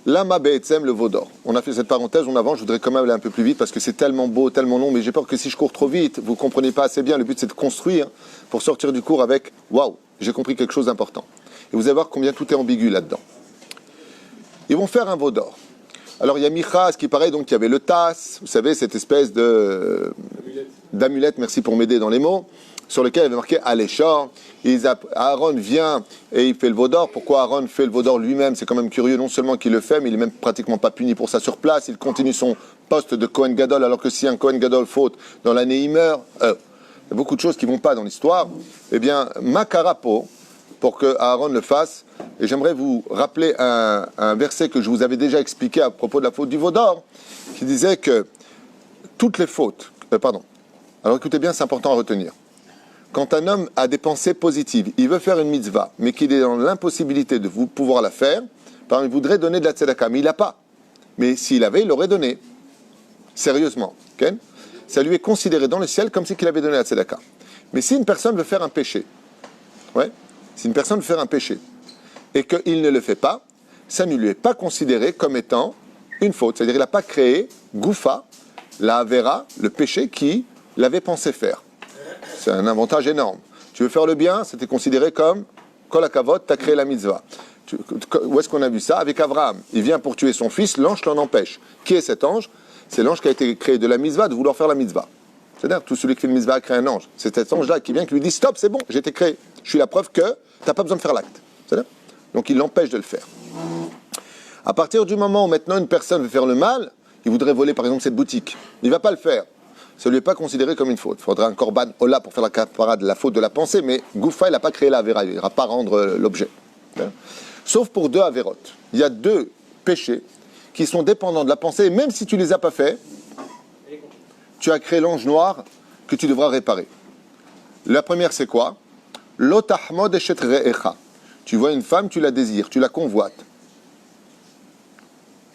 Lama be'etzem, le veau d'or. On a fait cette parenthèse, on avance. Je voudrais quand même aller un peu plus vite parce que c'est tellement beau, tellement long. Mais j'ai peur que si je cours trop vite, vous ne comprenez pas assez bien. Le but, c'est de construire pour sortir du cours avec waouh, j'ai compris quelque chose d'important. Et vous allez voir combien tout est ambigu là-dedans. Ils vont faire un veau d'or. Alors, il y a Michas qui paraît, donc il y avait le tas, vous savez, cette espèce d'amulette, merci pour m'aider dans les mots, sur lequel il avait marqué Aléchor. Aaron vient et il fait le veau d'or. Pourquoi Aaron fait le veau d'or lui-même? C'est quand même curieux, non seulement qu'il le fait, mais il n'est même pratiquement pas puni pour ça sur place. Il continue son poste de Kohen Gadol, alors que si un Kohen Gadol faute dans l'année, il meurt. Il y a beaucoup de choses qui ne vont pas dans l'histoire. Eh bien, Makarapo, pour que Aaron le fasse, et j'aimerais vous rappeler un verset que je vous avais déjà expliqué à propos de la faute du veau d'or, qui disait que toutes les fautes, alors écoutez bien, c'est important à retenir. Quand un homme a des pensées positives, il veut faire une mitzvah, mais qu'il est dans l'impossibilité de pouvoir la faire, par exemple, il voudrait donner de la tzedaka, mais il n'a pas. Mais s'il avait, il l'aurait donné. Sérieusement. Okay? Ça lui est considéré dans le ciel comme si qu'il avait donné la tzedaka. Mais si une personne veut faire un péché, si une personne veut faire un péché, et qu'il ne le fait pas, ça ne lui est pas considéré comme étant une faute. C'est-à-dire qu'il n'a pas créé Goufa, la Avera, le péché qu'il avait pensé faire. C'est un avantage énorme. Tu veux faire le bien, c'était considéré comme Kol HaKavod, tu as créé la mitzvah. Où est-ce qu'on a vu ça? Avec Abraham. Il vient pour tuer son fils, l'ange l'en empêche. Qui est cet ange? C'est l'ange qui a été créé de la mitzvah, de vouloir faire la mitzvah. C'est-à-dire, tout celui qui fait une mitzvah a créé un ange. C'est cet ange-là qui vient, qui lui dit stop, c'est bon, j'ai été créé. Je suis la preuve que tu n'as pas besoin de faire l'acte. C'est-à-dire, donc il l'empêche de le faire. À partir du moment où maintenant une personne veut faire le mal, il voudrait voler par exemple cette boutique. Il ne va pas le faire. Ça ne lui est pas considéré comme une faute. Il faudra un korban ola pour faire la kapara de la faute de la pensée, mais Goufa, il n'a pas créé la avéra, il n'ira pas rendre l'objet. Sauf pour deux avérotes. Il y a deux péchés qui sont dépendants de la pensée, et même si tu ne les as pas faits, tu as créé l'ange noir que tu devras réparer. La première, c'est quoi? L'otahmod eshet re'echa. Tu vois une femme, tu la désires, tu la convoites.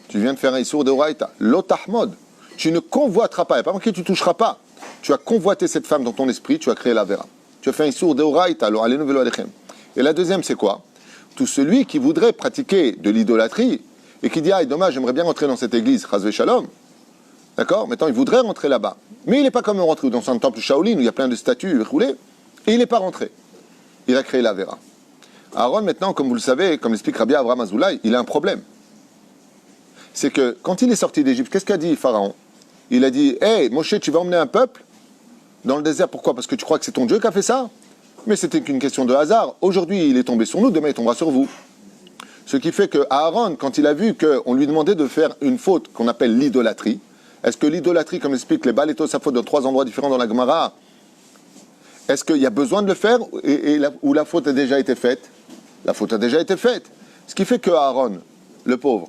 Tu viens de faire un issour de Horaïta. L'otahmod. Tu ne convoiteras pas. Il n'y a pas marqué tu ne toucheras pas. Tu as convoité cette femme dans ton esprit, tu as créé la vera. Tu as fait un issour de Horaïta. Alors, allez, velo alechem. Et la deuxième, c'est quoi? Tout celui qui voudrait pratiquer de l'idolâtrie et qui dit ah, dommage, j'aimerais bien entrer dans cette église, chas v'shalom. D'accord? Maintenant, il voudrait rentrer là-bas. Mais il n'est pas comme rentré dans un temple Shaolin où il y a plein de statues roulées. Et il n'est pas rentré. Il a créé la Vera. Aaron, maintenant, comme vous le savez, comme l'explique Rabbi Avraham Azoulay, il a un problème. C'est que quand il est sorti d'Égypte, qu'est-ce qu'a dit Pharaon? Il a dit, hey, Moshe, tu vas emmener un peuple dans le désert. Pourquoi? Parce que tu crois que c'est ton Dieu qui a fait ça? Mais c'était qu'une question de hasard. Aujourd'hui, il est tombé sur nous, demain, il tombera sur vous. Ce qui fait que Aaron, quand il a vu qu'on lui demandait de faire une faute qu'on appelle l'idolâtrie, est-ce que l'idolâtrie, comme explique les Baal et Tosafot dans 3 endroits différents dans la Gemara, est-ce qu'il y a besoin de le faire ou la faute a déjà été faite? La faute a déjà été faite. Ce qui fait que Aaron, le pauvre,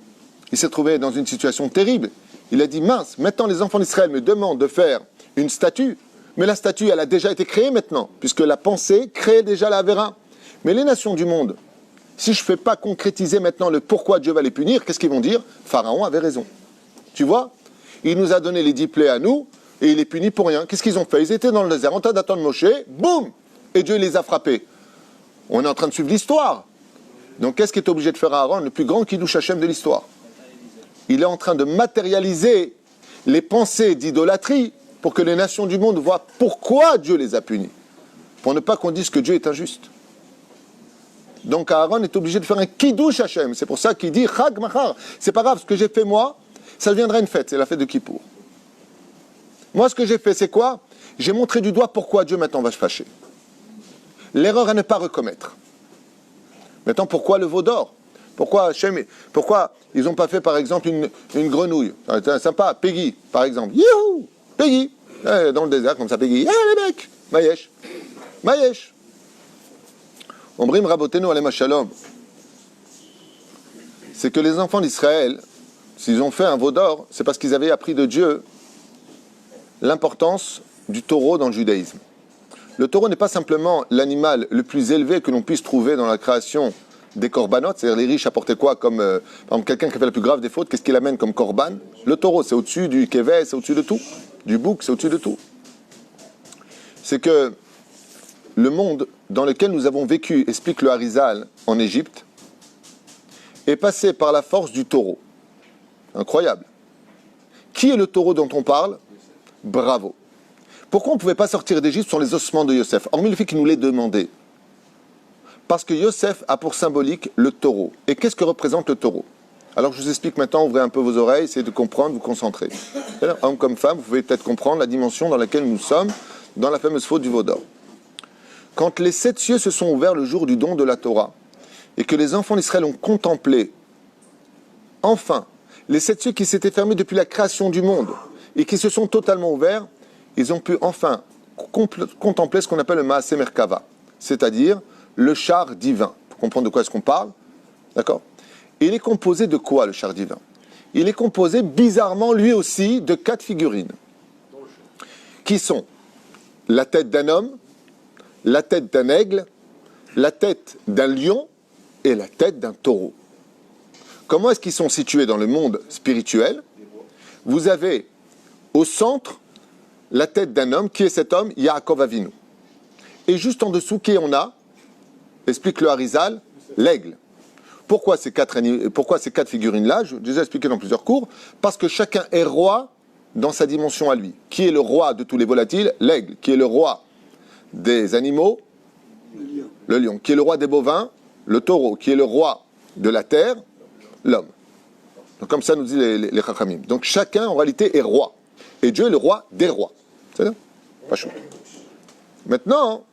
il s'est trouvé dans une situation terrible. Il a dit, mince, maintenant les enfants d'Israël me demandent de faire une statue, mais la statue, elle a déjà été créée maintenant, puisque la pensée crée déjà la Avera. Mais les nations du monde, si je ne fais pas concrétiser maintenant le pourquoi Dieu va les punir, qu'est-ce qu'ils vont dire? Pharaon avait raison. Tu vois? Il nous a donné les 10 plaies à nous, et il les punit pour rien. Qu'est-ce qu'ils ont fait? Ils étaient dans le désert, en train d'attendre Moshe, boum! Et Dieu les a frappés. On est en train de suivre l'histoire. Donc qu'est-ce qu'est obligé de faire Aaron, le plus grand Kiddush Hashem de l'histoire? Il est en train de matérialiser les pensées d'idolâtrie pour que les nations du monde voient pourquoi Dieu les a punis. Pour ne pas qu'on dise que Dieu est injuste. Donc Aaron est obligé de faire un Kiddush Hashem. C'est pour ça qu'il dit Chag Machar. C'est pas grave, ce que j'ai fait moi, ça deviendra une fête. C'est la fête de Kippour. Moi, ce que j'ai fait, c'est quoi? J'ai montré du doigt pourquoi Dieu maintenant va se fâcher. L'erreur à ne pas recommettre. Maintenant, pourquoi le veau d'or? Pourquoi ils n'ont pas fait, par exemple, une grenouille? C'est sympa, Peggy, par exemple. Youhou! Peggy! Dans le désert, comme ça, Peggy. Les mecs! Mayesh! Mayesh! Ombrim Rabotenu Alem Shalom. C'est que les enfants d'Israël, s'ils ont fait un veau d'or, c'est parce qu'ils avaient appris de Dieu l'importance du taureau dans le judaïsme. Le taureau n'est pas simplement l'animal le plus élevé que l'on puisse trouver dans la création des corbanotes, c'est-à-dire les riches apportaient quoi comme, par exemple, quelqu'un qui fait la plus grave des fautes, qu'est-ce qu'il amène comme corban? Le taureau, c'est au-dessus du kevé, c'est au-dessus de tout. Du bouc, c'est au-dessus de tout. C'est que le monde dans lequel nous avons vécu, explique le Harizal en Égypte, est passé par la force du taureau. Incroyable. Qui est le taureau dont on parle? Bravo. Pourquoi on ne pouvait pas sortir d'Égypte sur les ossements de Yosef, hormis le fait qu'il nous l'ait demandé? Parce que Yosef a pour symbolique le taureau. Et qu'est-ce que représente le taureau? Alors je vous explique maintenant, ouvrez un peu vos oreilles, essayez de comprendre, vous concentrer. Homme comme femme, vous pouvez peut-être comprendre la dimension dans laquelle nous sommes dans la fameuse faute du veau d'or. Quand les 7 cieux se sont ouverts le jour du don de la Torah, et que les enfants d'Israël ont contemplé, enfin, les 7 cieux qui s'étaient fermés depuis la création du monde, et qui se sont totalement ouverts, ils ont pu enfin contempler ce qu'on appelle le Maaseh Merkava, c'est-à-dire le char divin. Pour comprendre de quoi est-ce qu'on parle, d'accord? Il est composé de quoi, le char divin? Il est composé, bizarrement, lui aussi, de 4 figurines, qui sont la tête d'un homme, la tête d'un aigle, la tête d'un lion et la tête d'un taureau. Comment est-ce qu'ils sont situés dans le monde spirituel? Vous avez au centre la tête d'un homme. Qui est cet homme? Yaakov Avinu. Et juste en dessous, qui on a? Explique le Harizal, l'aigle. Pourquoi ces 4 figurines-là? Je les ai expliquées dans plusieurs cours. Parce que chacun est roi dans sa dimension à lui. Qui est le roi de tous les volatiles? L'aigle. Qui est le roi des animaux? Le lion. Qui est le roi des bovins? Le taureau. Qui est le roi de la terre? L'homme. Donc comme ça nous dit les Chachamim. Donc chacun en réalité est roi. Et Dieu est le roi des rois. C'est ça? Pas chaud. Maintenant,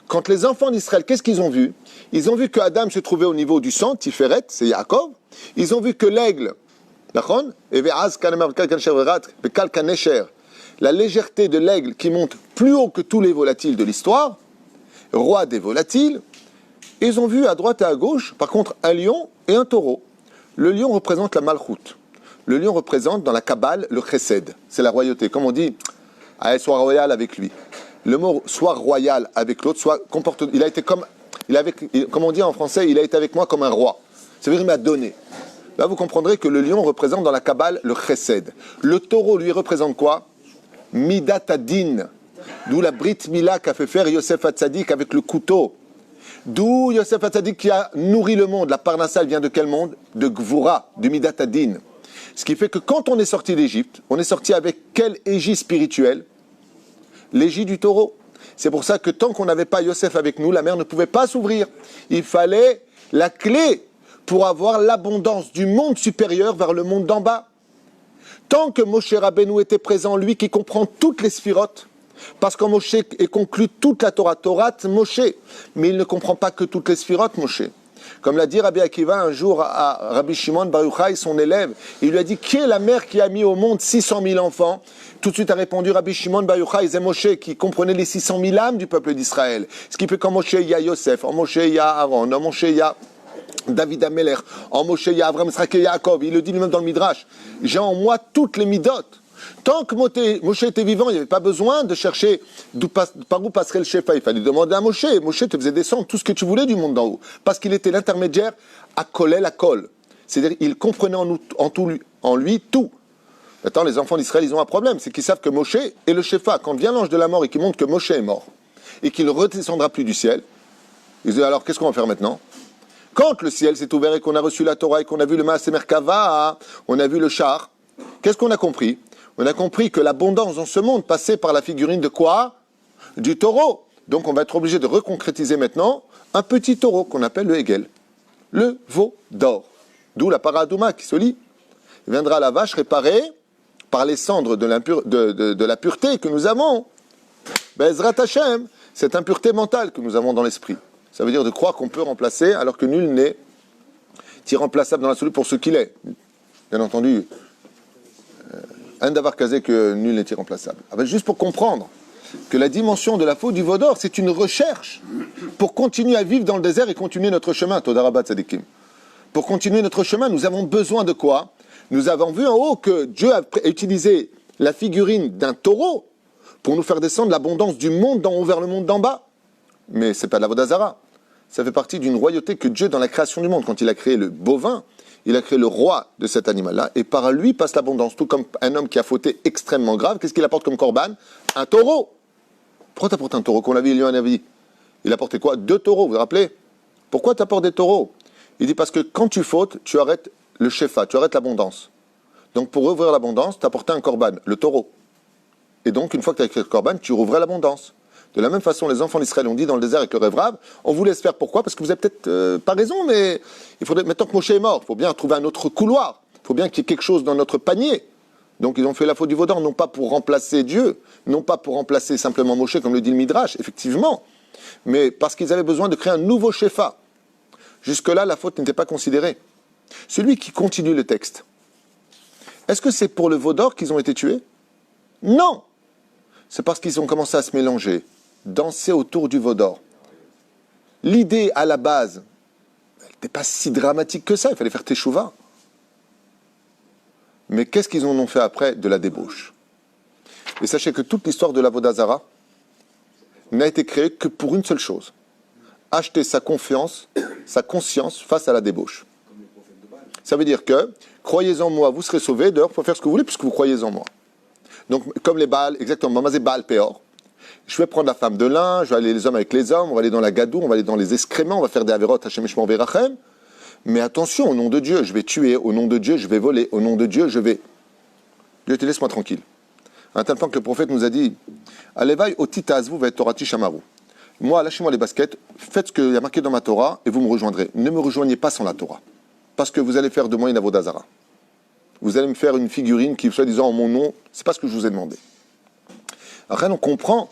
quand les enfants d'Israël, qu'est-ce qu'ils ont vu? Ils ont vu que Adam se trouvait au niveau du sang, Tiferet, c'est Yaakov. Ils ont vu que l'aigle, la légèreté de l'aigle qui monte plus haut que tous les volatiles de l'histoire, roi des volatiles. Ils ont vu à droite et à gauche, par contre, un lion et un taureau. Le lion représente la malchoute. Le lion représente dans la Kabbale le chesed. C'est la royauté. Comme on dit, sois royal avec lui. Le mot soit royal avec l'autre, comme on dit en français, il a été avec moi comme un roi. C'est-à-dire, il m'a donné. Là, vous comprendrez que le lion représente dans la Kabbale le chesed. Le taureau, lui, représente quoi? Midat Adin. D'où la Brit Mila qu'a fait faire Yosef Hatzadik avec le couteau. D'où Yosef Hatzadik qui a nourri le monde. La Parnassa, elle vient de quel monde? De Gvura, de Midat Adin. Ce qui fait que quand on est sorti d'Égypte, on est sorti avec quelle égide spirituelle? L'égide du taureau. C'est pour ça que tant qu'on n'avait pas Yosef avec nous, la mer ne pouvait pas s'ouvrir. Il fallait la clé pour avoir l'abondance du monde supérieur vers le monde d'en bas. Tant que Moshe Rabbeinu était présent, lui qui comprend toutes les sphirotes, parce qu'en Moshe est conclue toute la Torah, Torah Moshe, mais il ne comprend pas que toutes les sphirotes, Moshe. Comme l'a dit Rabbi Akiva un jour à Rabbi Shimon Bar Yochai, son élève, il lui a dit, qui est la mère qui a mis au monde 600 000 enfants? Tout de suite a répondu Rabbi Shimon Bar Yochai, c'est Moshe qui comprenait les 600 000 âmes du peuple d'Israël. Ce qui fait qu'en Moshe, il y a Yosef, en Moshe, il y a Aaron, en Moshe, il y a David Ameler, en Moshe, il y a Avram, Yitzhak et Yaakov. Il le dit lui-même dans le Midrash. J'ai en moi toutes les midotes. Tant que Moshe était vivant, il n'y avait pas besoin de chercher par où passerait le Shefa. Il fallait demander à Moshe. Moshe te faisait descendre tout ce que tu voulais du monde d'en haut. Parce qu'il était l'intermédiaire à coller la colle. C'est-à-dire qu'il comprenait en lui tout. Maintenant, les enfants d'Israël, ils ont un problème. C'est qu'ils savent que Moshe est le Shefa. Quand vient l'ange de la mort et qu'il montre que Moshe est mort et qu'il ne redescendra plus du ciel, ils disent alors qu'est-ce qu'on va faire maintenant? Quand le ciel s'est ouvert et qu'on a reçu la Torah et qu'on a vu le Maaser Merkava, on a vu le char, qu'est-ce qu'on a compris? On a compris que l'abondance dans ce monde passait par la figurine de quoi? Du taureau. Donc on va être obligé de reconcrétiser maintenant un petit taureau qu'on appelle le Hegel, le veau d'or. D'où la paradouma qui se lit. Viendra la vache réparée par les cendres de la pureté que nous avons. Bezrat Hashem, cette impureté mentale que nous avons dans l'esprit. Ça veut dire de croire qu'on peut remplacer alors que nul n'est irremplaçable dans l'absolu pour ce qu'il est. Bien entendu, un d'avoir casé que nul n'est irremplaçable. Ah ben juste pour comprendre que la dimension de la faute du veau d'or, c'est une recherche pour continuer à vivre dans le désert et continuer notre chemin. Todarabat Tzadikim. Pour continuer notre chemin, nous avons besoin de quoi? Nous avons vu en haut que Dieu a utilisé la figurine d'un taureau pour nous faire descendre l'abondance du monde d'en haut vers le monde d'en bas. Mais ce n'est pas de la Vodazara. Ça fait partie d'une royauté que Dieu, dans la création du monde, quand il a créé le bovin, il a créé le roi de cet animal-là, et par lui passe l'abondance. Tout comme un homme qui a fauté extrêmement grave, qu'est-ce qu'il apporte comme corban? Un taureau. Pourquoi tu apportes un taureau? Qu'on l'a vu, il y en a dit. Il apportait quoi? 2 taureaux, vous vous rappelez? Pourquoi tu apportes des taureaux? Il dit parce que quand tu fautes, tu arrêtes le shefa, tu arrêtes l'abondance. Donc pour ouvrir l'abondance, tu apportais un corban, le taureau. Et donc, une fois que tu as écrit le corban, tu rouvrais l'abondance. De la même façon, les enfants d'Israël ont dit dans le désert avec le rêve rave, on vous laisse faire pourquoi? Parce que vous avez peut-être pas raison, mais il faudrait, maintenant que Moshe est mort, il faut bien trouver un autre couloir. Il faut bien qu'il y ait quelque chose dans notre panier. Donc ils ont fait la faute du veau d'or, non pas pour remplacer Dieu, non pas pour remplacer simplement Moshe, comme le dit le Midrash, effectivement, mais parce qu'ils avaient besoin de créer un nouveau shefa. Jusque-là, la faute n'était pas considérée. Celui qui continue le texte, est-ce que c'est pour le veau d'or qu'ils ont été tués? Non! C'est parce qu'ils ont commencé à se mélanger, danser autour du veau d'or. L'idée, à la base, elle n'était pas si dramatique que ça, il fallait faire teshuva. Mais qu'est-ce qu'ils en ont fait après? De la débauche. Et sachez que toute l'histoire de l'Avodah Zara n'a été créée que pour une seule chose. Acheter sa confiance, sa conscience face à la débauche. Ça veut dire que, croyez en moi, vous serez sauvés, d'ailleurs, il faut faire ce que vous voulez puisque vous croyez en moi. Donc, comme les Baal, exactement, Mamazé Baal Péor. Je vais prendre la femme de l'un, je vais aller les hommes avec les hommes, on va aller dans la gadoue, on va aller dans les excréments, on va faire des avérotes, Hashem Ishmor Verachem. Mais attention, au nom de Dieu, je vais tuer, au nom de Dieu, je vais voler, au nom de Dieu, je vais... Dieu te laisse-moi tranquille. À un tel point que le prophète nous a dit, Alevaï otitazvu va torati shamaru. Moi, lâchez-moi les baskets, faites ce qu'il y a marqué dans ma Torah et vous me rejoindrez. Ne me rejoignez pas sans la Torah. Parce que vous allez faire de moi une avodah zara. Vous allez me faire une figurine qui, soi-disant en mon nom, c'est pas ce que je vous ai demandé. Après, on comprend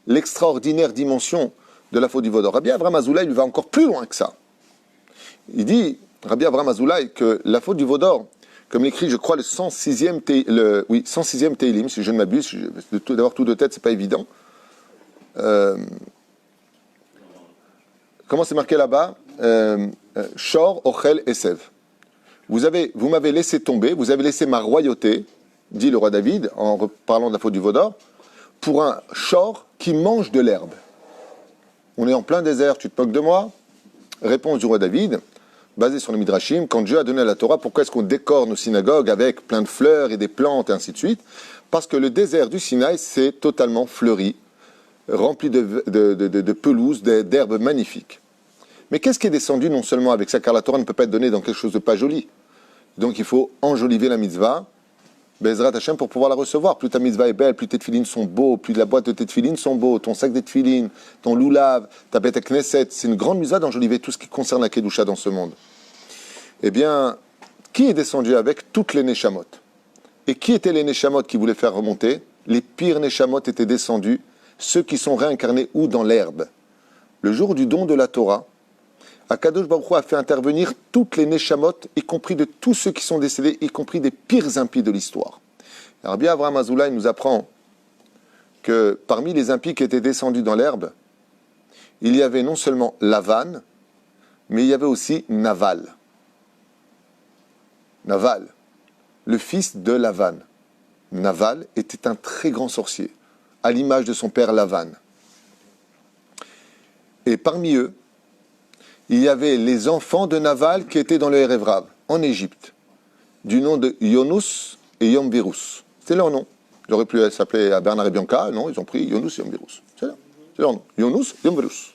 l'extraordinaire dimension de la faute du veau d'or. Rabbi Avraham Azoulay, il va encore plus loin que ça. Il dit, Rabbi Avraham Azoulay, que la faute du veau d'or, comme l'écrit, je crois, le 106e Teilim, si je ne m'abuse, d'avoir tout de tête, c'est pas évident. Comment c'est marqué là-bas? Shor, Ochel, Esev. Vous m'avez laissé tomber, vous avez laissé ma royauté, dit le roi David, en parlant de la faute du veau d'or, pour un shor qui mange de l'herbe. On est en plein désert, tu te moques de moi? Réponse du roi David, basée sur le Midrashim, quand Dieu a donné la Torah, pourquoi est-ce qu'on décore nos synagogues avec plein de fleurs et des plantes et ainsi de suite? Parce que le désert du Sinaï, c'est totalement fleuri, rempli de pelouses, d'herbes magnifiques. Mais qu'est-ce qui est descendu non seulement avec ça, car la Torah ne peut pas être donnée dans quelque chose de pas joli. Donc il faut enjoliver la mitzvah, Bezrat Hashem, pour pouvoir la recevoir. Plus ta mitzvah est belle, plus tes tefilines sont beaux, plus la boîte de tes tefilines sont beaux, ton sac de tefilines, ton loulav, ta bête knesset. C'est une grande mitzvah d'enjoliver tout ce qui concerne la kedusha dans ce monde. Eh bien, qui est descendu avec toutes les neshamot? Et qui étaient les neshamot qui voulaient faire remonter? Les pires neshamot étaient descendus, ceux qui sont réincarnés où? Dans l'herbe. Le jour du don de la Torah, Akadosh Baruch Hu a fait intervenir toutes les neshamot, y compris de tous ceux qui sont décédés, y compris des pires impies de l'histoire. Rabbi Avraham Azoulay nous apprend que parmi les impies qui étaient descendus dans l'herbe, il y avait non seulement Lavan, mais il y avait aussi Naval. Naval, le fils de Lavan. Naval était un très grand sorcier, à l'image de son père Lavan. Et parmi eux, il y avait les enfants de Naval qui étaient dans le Erev Rav, en Égypte, du nom de Yonus et Yom Virus. C'est leur nom. Ils auraient pu s'appeler Bernard et Bianca, non, ils ont pris Yonus et Yom Virus. C'est leur nom. Yonus et Yom Virus.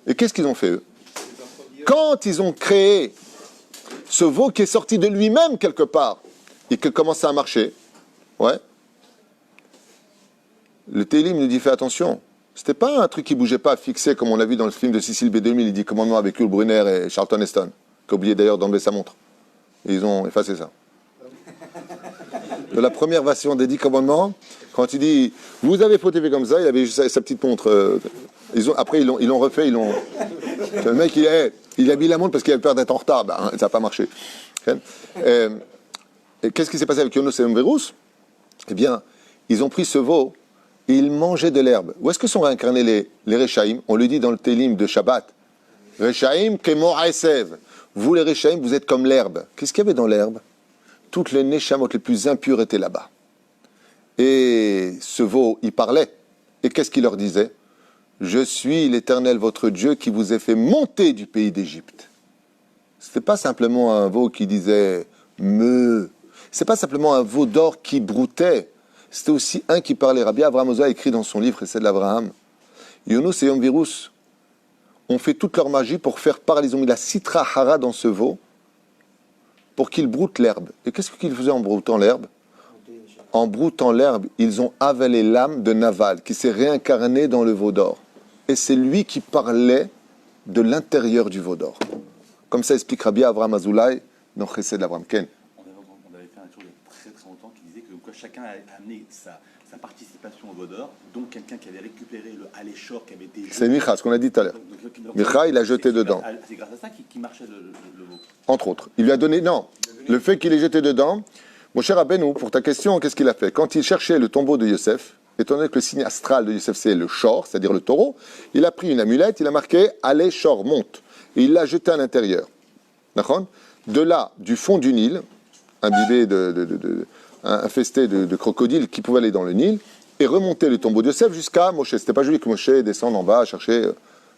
Et qu'est-ce qu'ils ont fait, eux? Quand ils ont créé ce veau qui est sorti de lui-même quelque part, et qui commençait à marcher, ouais, le Télim nous dit, fais attention. C'était pas un truc qui bougeait pas, fixé, comme on l'a vu dans le film de Cécile B2000, il dit commandement avec Yul Brynner et Charlton Heston, qui a oublié d'ailleurs d'enlever sa montre. Et ils ont effacé ça. De la première version des 10 commandements, quand il dit vous avez fauté comme ça, il avait juste sa petite montre. Après, ils l'ont refait, le mec, il a mis la montre parce qu'il avait peur d'être en retard. Ben, ça n'a pas marché. Et qu'est-ce qui s'est passé avec Yonus et Yomverus? Eh bien, ils ont pris ce veau. Et ils mangeaient de l'herbe. Où est-ce que sont réincarnés les Rechaïm? On le dit dans le Télim de Shabbat. Rechaïm kemo haesev. Vous les Rechaïm, vous êtes comme l'herbe. Qu'est-ce qu'il y avait dans l'herbe? Toutes les neshamot les plus impures étaient là-bas. Et ce veau, il parlait. Et qu'est-ce qu'il leur disait? Je suis l'Éternel, votre Dieu, qui vous ai fait monter du pays d'Égypte. Ce n'était pas simplement un veau qui disait « me ». Ce n'est pas simplement un veau d'or qui broutait. C'était aussi un qui parlait. Rabbi Avraham Oza a écrit dans son livre, c'est de l'Abraham. Yonus et Yom Virus ont fait toute leur magie pour faire parler. Ils ont mis la citra hara dans ce veau pour qu'il broute l'herbe. Et qu'est-ce qu'ils faisaient en broutant l'herbe? En broutant l'herbe, ils ont avalé l'âme de Naval qui s'est réincarné dans le veau d'or. Et c'est lui qui parlait de l'intérieur du veau d'or. Comme ça explique Rabbi Avraham Azoulay dans Chesed l'Abraham Ken. On avait fait un tour il y a très très longtemps qui disait que chacun a amené sa participation au veau d'or, donc quelqu'un qui avait récupéré le Aléchor qui avait été... C'est Micha, ce qu'on a dit tout à l'heure. Micha, il a jeté dedans. C'est grâce à ça qui marchait le veau. Entre autres. Il lui a donné... Non, le fait qu'il ait jeté dedans... Mon cher Rabbeinu, pour ta question, qu'est-ce qu'il a fait? Quand il cherchait le tombeau de Yosef, étant donné que le signe astral de Yosef, c'est le shor, c'est-à-dire le taureau, il a pris une amulette, il a marqué « Allez, shor, monte ». Et il l'a jeté à l'intérieur. D'accord? De là, du fond du Nil, imbibé infesté de crocodiles qui pouvaient aller dans le Nil, et remonter le tombeau de Yosef jusqu'à Moshe. C'était pas joli que Moshe descende en bas, chercher...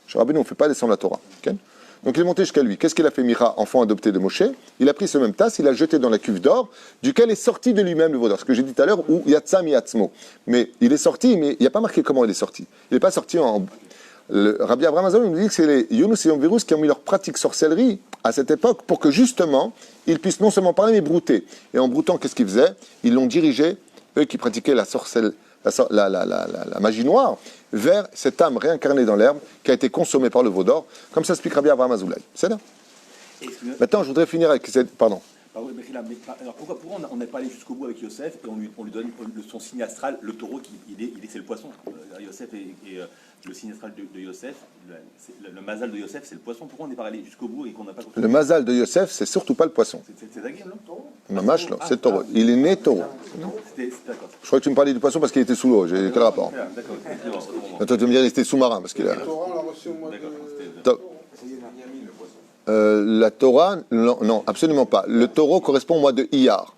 Cher Rabbeinu, on ne fait pas descendre la Torah. Okay? Donc il est monté jusqu'à lui. Qu'est-ce qu'il a fait, Mira, enfant adopté de Moshe? Il a pris ce même tasse, il l'a jeté dans la cuve d'or, duquel est sorti de lui-même le veau d'or. Ce que j'ai dit tout à l'heure, ou Yatsam Yatsmo. Mais il est sorti, mais il n'y a pas marqué comment il est sorti. Il n'est pas sorti en... Rabbi Avraham Azoulay nous dit que c'est les Yonus et Yom Virus qui ont mis leur pratique sorcellerie à cette époque pour que justement, ils puissent non seulement parler, mais brouter. Et en broutant, qu'est-ce qu'ils faisaient? Ils l'ont dirigé, eux qui pratiquaient la magie noire, vers cette âme réincarnée dans l'herbe qui a été consommée par le veau d'or, comme ça explique Rabbi Avraham Azoulay. C'est là. Maintenant, je voudrais finir avec cette... Pardon. Alors pourquoi on n'est pas allé jusqu'au bout avec Yosef et on lui donne son signe astral, le taureau, c'est le poisson. Yosef et le signe astral de Yosef, le mazal de Yosef, c'est le poisson. Pourquoi on n'est pas allé jusqu'au bout et qu'on n'a pas... Le mazal de Yosef, c'est surtout pas le poisson. C'est Zagim, non? Mamash, non, c'est le taureau. Il est né taureau. Je crois que tu me parlais du poisson parce qu'il était sous l'eau. J'ai quel rapport? Toi, tu vas me dire qu'il était sous-marin parce qu'il a... La Torah, non, absolument pas. Le taureau correspond au mois de Iyar.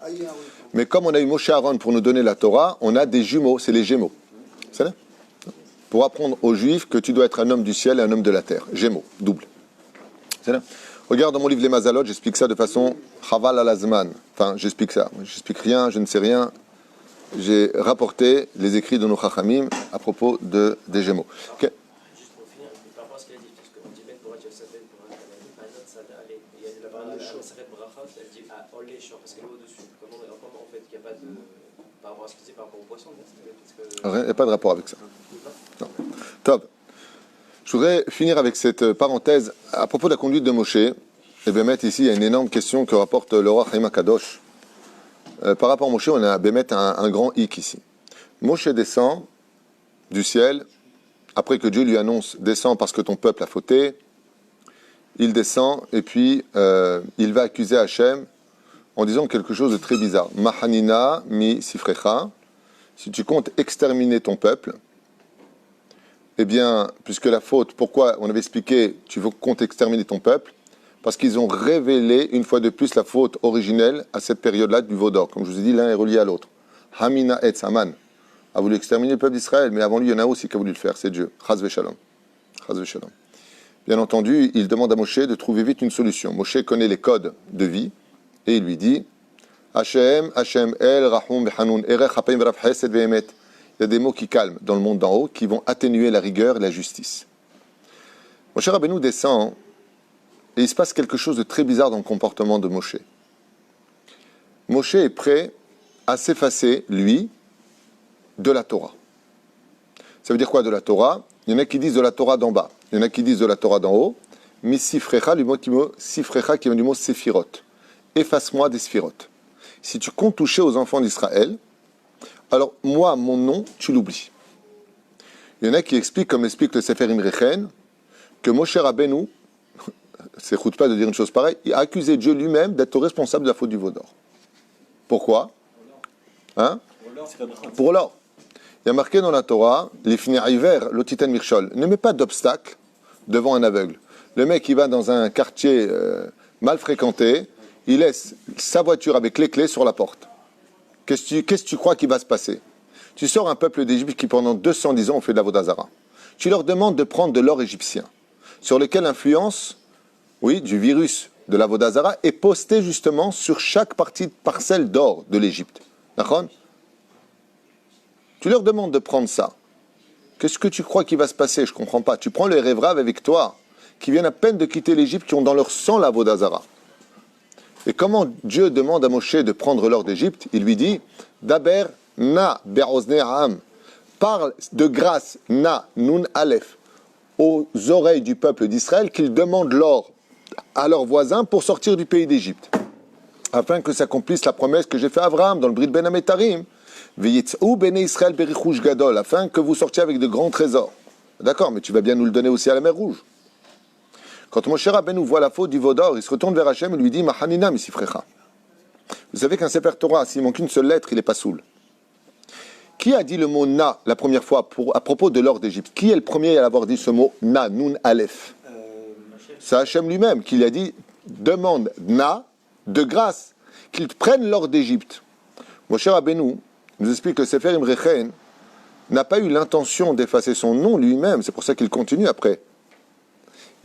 Mais comme on a eu Moshe Aaron pour nous donner la Torah, on a des jumeaux, c'est les Gémeaux. C'est ça? Pour apprendre aux Juifs que tu dois être un homme du ciel et un homme de la terre. Gémeaux, double. C'est là? Regarde dans mon livre Les Mazalot, j'explique ça de façon Chaval al-Azman. Enfin, j'explique ça. J'explique rien, je ne sais rien. J'ai rapporté les écrits de nos Chachamim à propos des Gémeaux. Okay. la Maseret Bracha, elle dit Olé Shor, parce qu'elle est au-dessus. Comment en fait, il n'y a pas de. Par rapport à ce qu'il dit par rapport au poisson, il n'y a pas de rapport avec ça. Non. Top. Je voudrais finir avec cette parenthèse à propos de la conduite de Moshe. Et Bémet, ici, il y a une énorme question que rapporte le roi Chaim Kadosh. Par rapport à Moshe, on a Bémet un grand hic ici. Moshe descend du ciel, après que Dieu lui annonce « Descends parce que ton peuple a fauté », il descend et puis il va accuser Hachem en disant quelque chose de très bizarre. « Mahanina mi sifrecha » si tu comptes exterminer ton peuple, eh bien, puisque la faute, pourquoi on avait expliqué, tu veux comptes exterminer ton peuple, parce qu'ils ont révélé une fois de plus la faute originelle à cette période-là du veau d'or. Comme je vous ai dit, l'un est relié à l'autre. Hamina et Haman a voulu exterminer le peuple d'Israël, mais avant lui, il y en a aussi qui a voulu le faire, c'est Dieu. Chaz v'shalom. Chaz v'shalom. Bien entendu, il demande à Moshe de trouver vite une solution. Moshe connaît les codes de vie, et il lui dit, Hashem, Hashem, El, Rahum, Behanoun, Erech, Hapayim, Rav, Chesed, Vehemet. Il y a des mots qui calment dans le monde d'en haut, qui vont atténuer la rigueur et la justice. Moshe Rabbeinu descend, et il se passe quelque chose de très bizarre dans le comportement de Moshe. Moshe est prêt à s'effacer, lui, de la Torah. Ça veut dire quoi de la Torah? Il y en a qui disent de la Torah d'en bas, il y en a qui disent de la Torah d'en haut. Misifrecha, le mot sifrecha qui vient du mot séphirot. Efface-moi des sphirotes. Si tu comptes toucher aux enfants d'Israël, alors moi, mon nom, tu l'oublies. Il y en a qui expliquent, comme explique le Sefer Imrechen, que Moshe Rabbeinu, c'est pas de dire une chose pareille, il a accusé Dieu lui-même d'être responsable de la faute du veau d'or. Pourquoi? Hein? Pour l'or. Il y a marqué dans la Torah, l'ifni iver, l'otitan mirchol, ne mets pas d'obstacle devant un aveugle. Le mec, il va dans un quartier mal fréquenté, il laisse sa voiture avec les clés sur la porte. Qu'est-ce que tu crois qu'il va se passer? Tu sors un peuple d'Égypte qui pendant 210 ans ont fait de la vodazara. Tu leur demandes de prendre de l'or égyptien, sur lequel l'influence, oui, du virus de la vodazara est postée justement sur chaque parcelle d'or de l'Égypte. D'accord? Tu leur demandes de prendre ça. Qu'est-ce que tu crois qu'il va se passer? Je ne comprends pas. Tu prends les rêveraves avec toi, qui viennent à peine de quitter l'Égypte, qui ont dans leur sang la vodazara. Et comment Dieu demande à Moshe de prendre l'or d'Égypte? Il lui dit, Daber na be'ozne ha'am. Parle de grâce, na, nun aleph, aux oreilles du peuple d'Israël qu'ils demandent l'or à leurs voisins pour sortir du pays d'Égypte. Afin que s'accomplisse la promesse que j'ai fait à Abraham dans le Brit Ben Ametarim. Veyitz'u bene Israël berichush gadol, afin que vous sortiez avec de grands trésors. D'accord, mais tu vas bien nous le donner aussi à la mer Rouge. Quand Moshe Rabbeinu voit la faute du veau d'or, il se retourne vers Hachem et lui dit, Mahanina misifrecha. Vous savez qu'un Sefer Torah, s'il manque une seule lettre, il n'est pas soul. Qui a dit le mot na la première fois à propos de l'or d'Égypte? Qui est le premier à avoir dit ce mot na, nun, aleph? C'est Hachem lui-même qui lui a dit, demande na, de grâce, qu'ils prennent l'or d'Égypte. Moshe Rabbeinu nous explique que le Sefer Imrechen n'a pas eu l'intention d'effacer son nom lui-même, c'est pour ça qu'il continue après.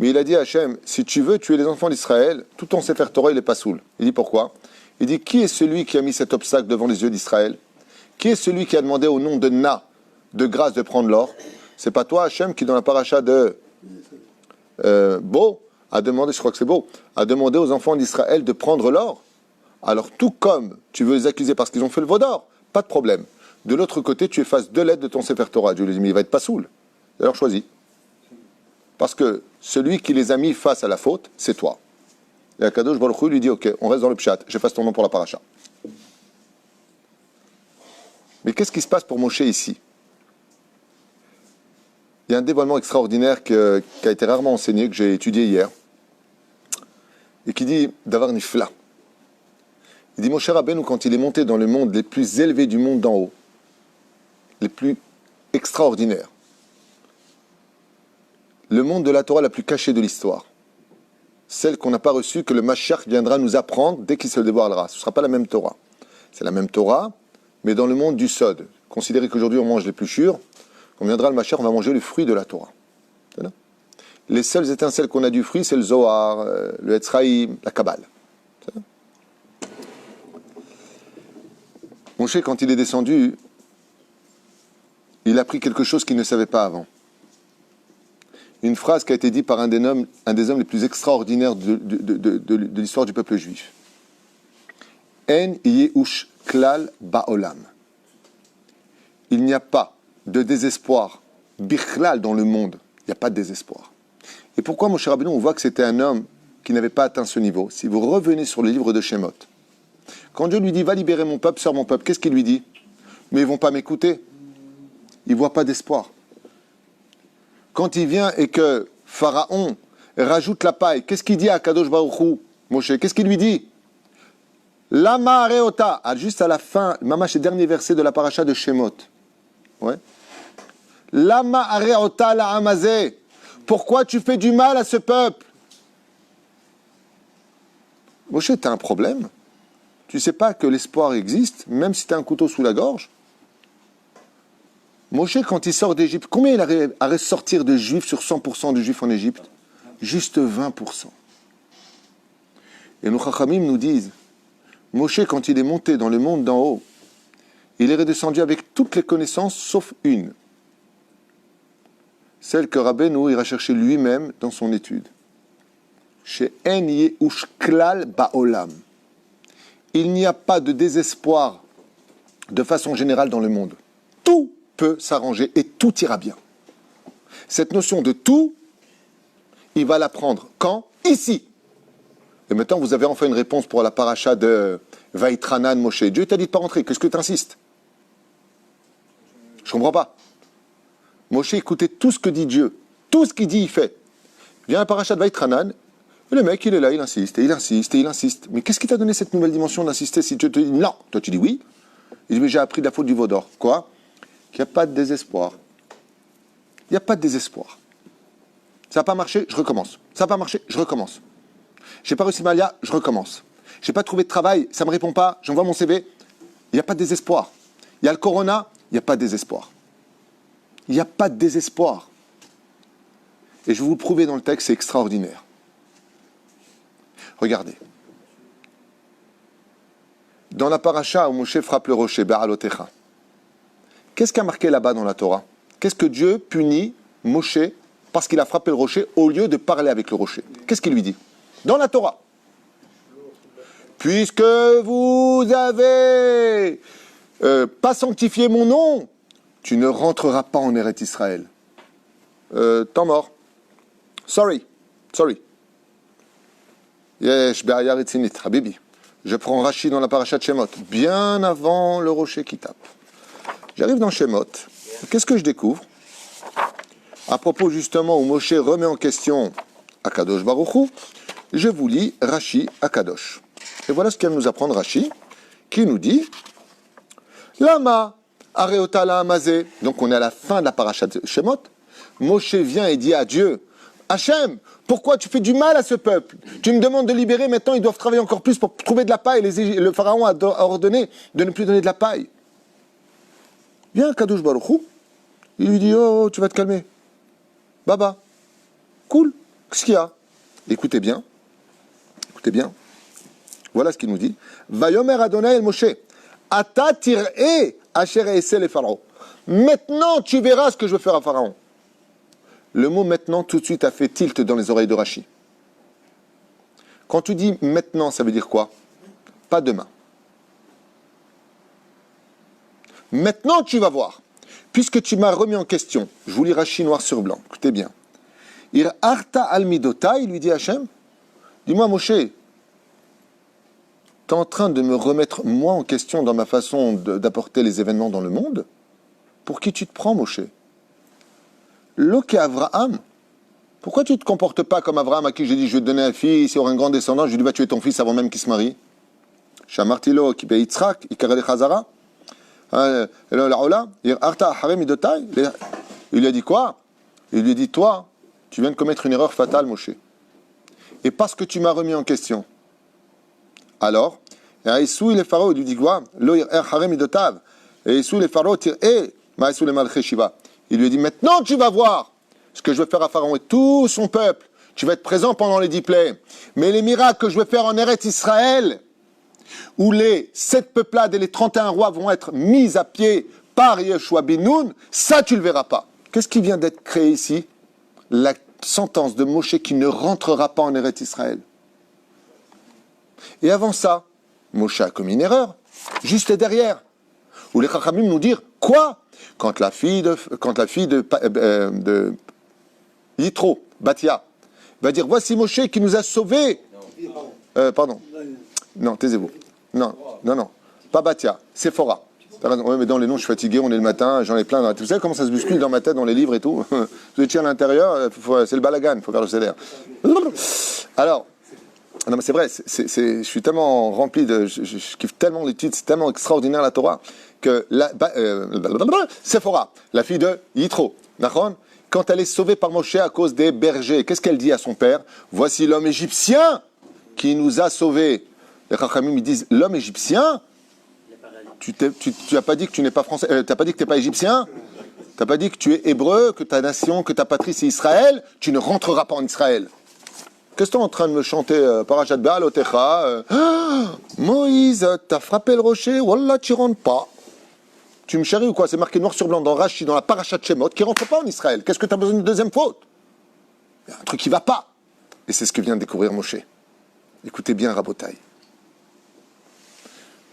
Mais il a dit à Hachem, si tu veux tuer les enfants d'Israël, tout ton Sefer Torah, il n'est pas soul. Il dit pourquoi? Il dit, qui est celui qui a mis cet obstacle devant les yeux d'Israël? Qui est celui qui a demandé au nom de Na, de grâce, de prendre l'or? C'est pas toi, Hachem, qui dans la paracha de Bo, a demandé, je crois que c'est Bo, a demandé aux enfants d'Israël de prendre l'or? Alors tout comme tu veux les accuser parce qu'ils ont fait le veau d'or, pas de problème. De l'autre côté, tu effaces 2 lettres de ton Sefer Torah. Dieu lui dit, mais il va être pas soul. Alors choisis. Parce que celui qui les a mis face à la faute, c'est toi. Et Akadosh Baruch Hu lui dit, ok, on reste dans le pshat, j'efface ton nom pour la paracha. Mais qu'est-ce qui se passe pour Moshe ici? Il y a un dévoilement extraordinaire qui a été rarement enseigné, que j'ai étudié hier, et qui dit Davar Nifla. Il dit Moshe Rabbeinu, quand il est monté dans le monde les plus élevés du monde d'en haut, les plus extraordinaires, le monde de la Torah la plus cachée de l'histoire, celle qu'on n'a pas reçue, que le Mashiach viendra nous apprendre dès qu'il se dévoilera. Ce ne sera pas la même Torah. C'est la même Torah, mais dans le monde du Sod. Considérez qu'aujourd'hui on mange les pluchures, quand viendra le Mashiach, on va manger le fruit de la Torah. Les seules étincelles qu'on a du fruit, c'est le Zohar, le Etzraïm, la Kabbale. Moshe, quand il est descendu, il a appris quelque chose qu'il ne savait pas avant. une phrase qui a été dite par un des hommes les plus extraordinaires de l'histoire du peuple juif. En yeush klal ba'olam. Il n'y a pas de désespoir bichlal dans le monde. Il n'y a pas de désespoir. Et pourquoi, mon cher Rabbeinu, on voit que c'était un homme qui n'avait pas atteint ce niveau? Si vous revenez sur le livre de Shemot, quand Dieu lui dit « Va libérer mon peuple, sors mon peuple », qu'est-ce qu'il lui dit? Mais ils ne vont pas m'écouter. Ils ne voient pas d'espoir. Quand il vient et que Pharaon rajoute la paille, qu'est-ce qu'il dit à Kadosh Baruch Hu, Moshe? Qu'est-ce qu'il lui dit? Lama areota, juste à la fin, mamash, les derniers versets de la paracha de Shemot. Ouais. Lama areota la amazé. Pourquoi tu fais du mal à ce peuple? Moshe, tu as un problème. Tu ne sais pas que l'espoir existe, même si tu as un couteau sous la gorge. Moshe, quand il sort d'Égypte, combien il arrive à ressortir de juifs sur 100% de juifs en Égypte? Juste 20%. Et nos chachamim nous disent, Moshe, quand il est monté dans le monde d'en haut, il est redescendu avec toutes les connaissances, sauf une. Celle que Rabbeinu ira chercher lui-même dans son étude. Chez En Yeush Klal Ba'olam. Il n'y a pas de désespoir de façon générale dans le monde. Tout peut s'arranger et tout ira bien. Cette notion de tout, il va l'apprendre quand? Ici. Et maintenant, vous avez enfin une réponse pour la paracha de Vaitranan Moshe. Dieu t'a dit de ne pas rentrer. Qu'est-ce que tu insistes? Je ne comprends pas. Moshe écoutait tout ce que dit Dieu. Tout ce qu'il dit, il fait. Vient la paracha de Vaitranan. Et le mec, il est là, il insiste, et il insiste, et il insiste. Mais qu'est-ce qui t'a donné cette nouvelle dimension d'insister si Dieu te dit non? Toi, tu dis oui. Il dit, mais j'ai appris de la faute du veau d'or. Quoi? Qu'il n'y a pas de désespoir. Il n'y a pas de désespoir. Ça n'a pas marché, je recommence. Ça n'a pas marché, je recommence. J'ai pas réussi Malia, je recommence. J'ai pas trouvé de travail, ça me répond pas, j'envoie mon CV. Il n'y a pas de désespoir. Il y a le corona, il n'y a pas de désespoir. Il n'y a pas de désespoir. Et je vais vous le prouver dans le texte, c'est extraordinaire. Regardez. Dans la paracha où Moshe frappe le rocher, Be'alotecha, qu'est-ce qu'il y a marqué là-bas dans la Torah? Qu'est-ce que Dieu punit Moshe parce qu'il a frappé le rocher au lieu de parler avec le rocher? Qu'est-ce qu'il lui dit? Dans la Torah. Puisque vous avez pas sanctifié mon nom, tu ne rentreras pas en Eretz Israël. Temps mort. Sorry. Yesh be'aya retzinit, habibi. Je prends Rashi dans la paracha de Shemot, bien avant le rocher qui tape. J'arrive dans Shemot. Qu'est-ce que je découvre? À propos justement où Moshe remet en question Akadosh Baruch Hu, je vous lis Rashi Akadosh. Et voilà ce qu'elle nous apprend Rashi, qui nous dit Lama areota la amazé. Donc on est à la fin de la paracha de Shemot. Moshe vient et dit à Dieu, Hachem, pourquoi tu fais du mal à ce peuple? Tu me demandes de libérer, maintenant ils doivent travailler encore plus pour trouver de la paille. Le pharaon a ordonné de ne plus donner de la paille. Viens Kadosh Baruch Hu, il lui dit, oh, tu vas te calmer. Baba, cool, qu'est-ce qu'il y a? Écoutez bien. Voilà ce qu'il nous dit. Vayomer Adonai el Moshe, ata tir'e asher e'eseh le Pharaon. Maintenant tu verras ce que je veux faire à Pharaon. Le mot maintenant, tout de suite, a fait tilt dans les oreilles de Rashi. Quand tu dis maintenant, ça veut dire quoi? Pas demain. Maintenant, tu vas voir. Puisque tu m'as remis en question, je vous lis Rashi noir sur blanc, écoutez bien. Ir arta al midota, il lui dit Hachem, dis-moi Moshe, tu es en train de me remettre moi en question dans ma façon d'apporter les événements dans le monde? Pour qui tu te prends, Moshe? Loke Avraham, pourquoi tu ne te comportes pas comme Avraham à qui j'ai dit je vais te donner un fils, il aura un grand descendant, je lui ai dit va tuer ton fils avant même qu'il se marie? Shamartilo ki be Yitzhak, ikare chazara. Il lui a dit quoi? Il lui a dit toi, tu viens de commettre une erreur fatale, Moshe. Et parce que tu m'as remis en question. Alors, et Aïssou il est pharaon, il lui dit quoi? Et Aïssou les pharaons tirent Maïssou les malchés shiva. Il lui a dit, maintenant tu vas voir ce que je vais faire à Pharaon et tout son peuple. Tu vas être présent pendant les 10 plaies. Mais les miracles que je vais faire en Eretz Israël, où les 7 peuplades et les 31 rois vont être mis à pied par Yeshua ben Nun, ça tu ne le verras pas. Qu'est-ce qui vient d'être créé ici? La sentence de Moshe qui ne rentrera pas en Eretz Israël. Et avant ça, Moshe a commis une erreur, juste derrière, où les Chachamim nous disent quoi? Quand la fille de Yitro, Batia, va dire voici Moshe qui nous a sauvés. Pardon. Non, taisez-vous. Non, pas Batia, Sephora. T'as raison. Ouais, mais dans les noms, je suis fatigué, on est le matin, j'en ai plein. Vous savez comment ça se bouscule dans ma tête, dans les livres et tout? Vous étiez à l'intérieur, c'est le balagan, il faut faire le CDR. Alors, non, mais c'est vrai, je suis tellement rempli je kiffe tellement l'étude, c'est tellement extraordinaire la Torah, que Sephora, la fille de Yitro, quand elle est sauvée par Moshe à cause des bergers, qu'est-ce qu'elle dit à son père? Voici l'homme égyptien qui nous a sauvés. Les Chachamim, ils disent, l'homme égyptien, tu n'as pas dit que tu n'es pas français, tu n'as pas dit que tu n'es pas égyptien, tu n'as pas dit que tu es hébreu, que ta nation, que ta patrie c'est Israël, tu ne rentreras pas en Israël. Qu'est-ce que tu es en train de me chanter Parashat Be'alotecha Moïse, t'as frappé le rocher, Wallah, tu rentres pas. Tu me chéris ou quoi? C'est marqué noir sur blanc dans Rashi, dans la Parashat Shemot, qui ne rentre pas en Israël. Qu'est-ce que tu as besoin d'une deuxième faute? Il y a un truc qui ne va pas. Et c'est ce que vient de découvrir Moshe. Écoutez bien, Rabotai.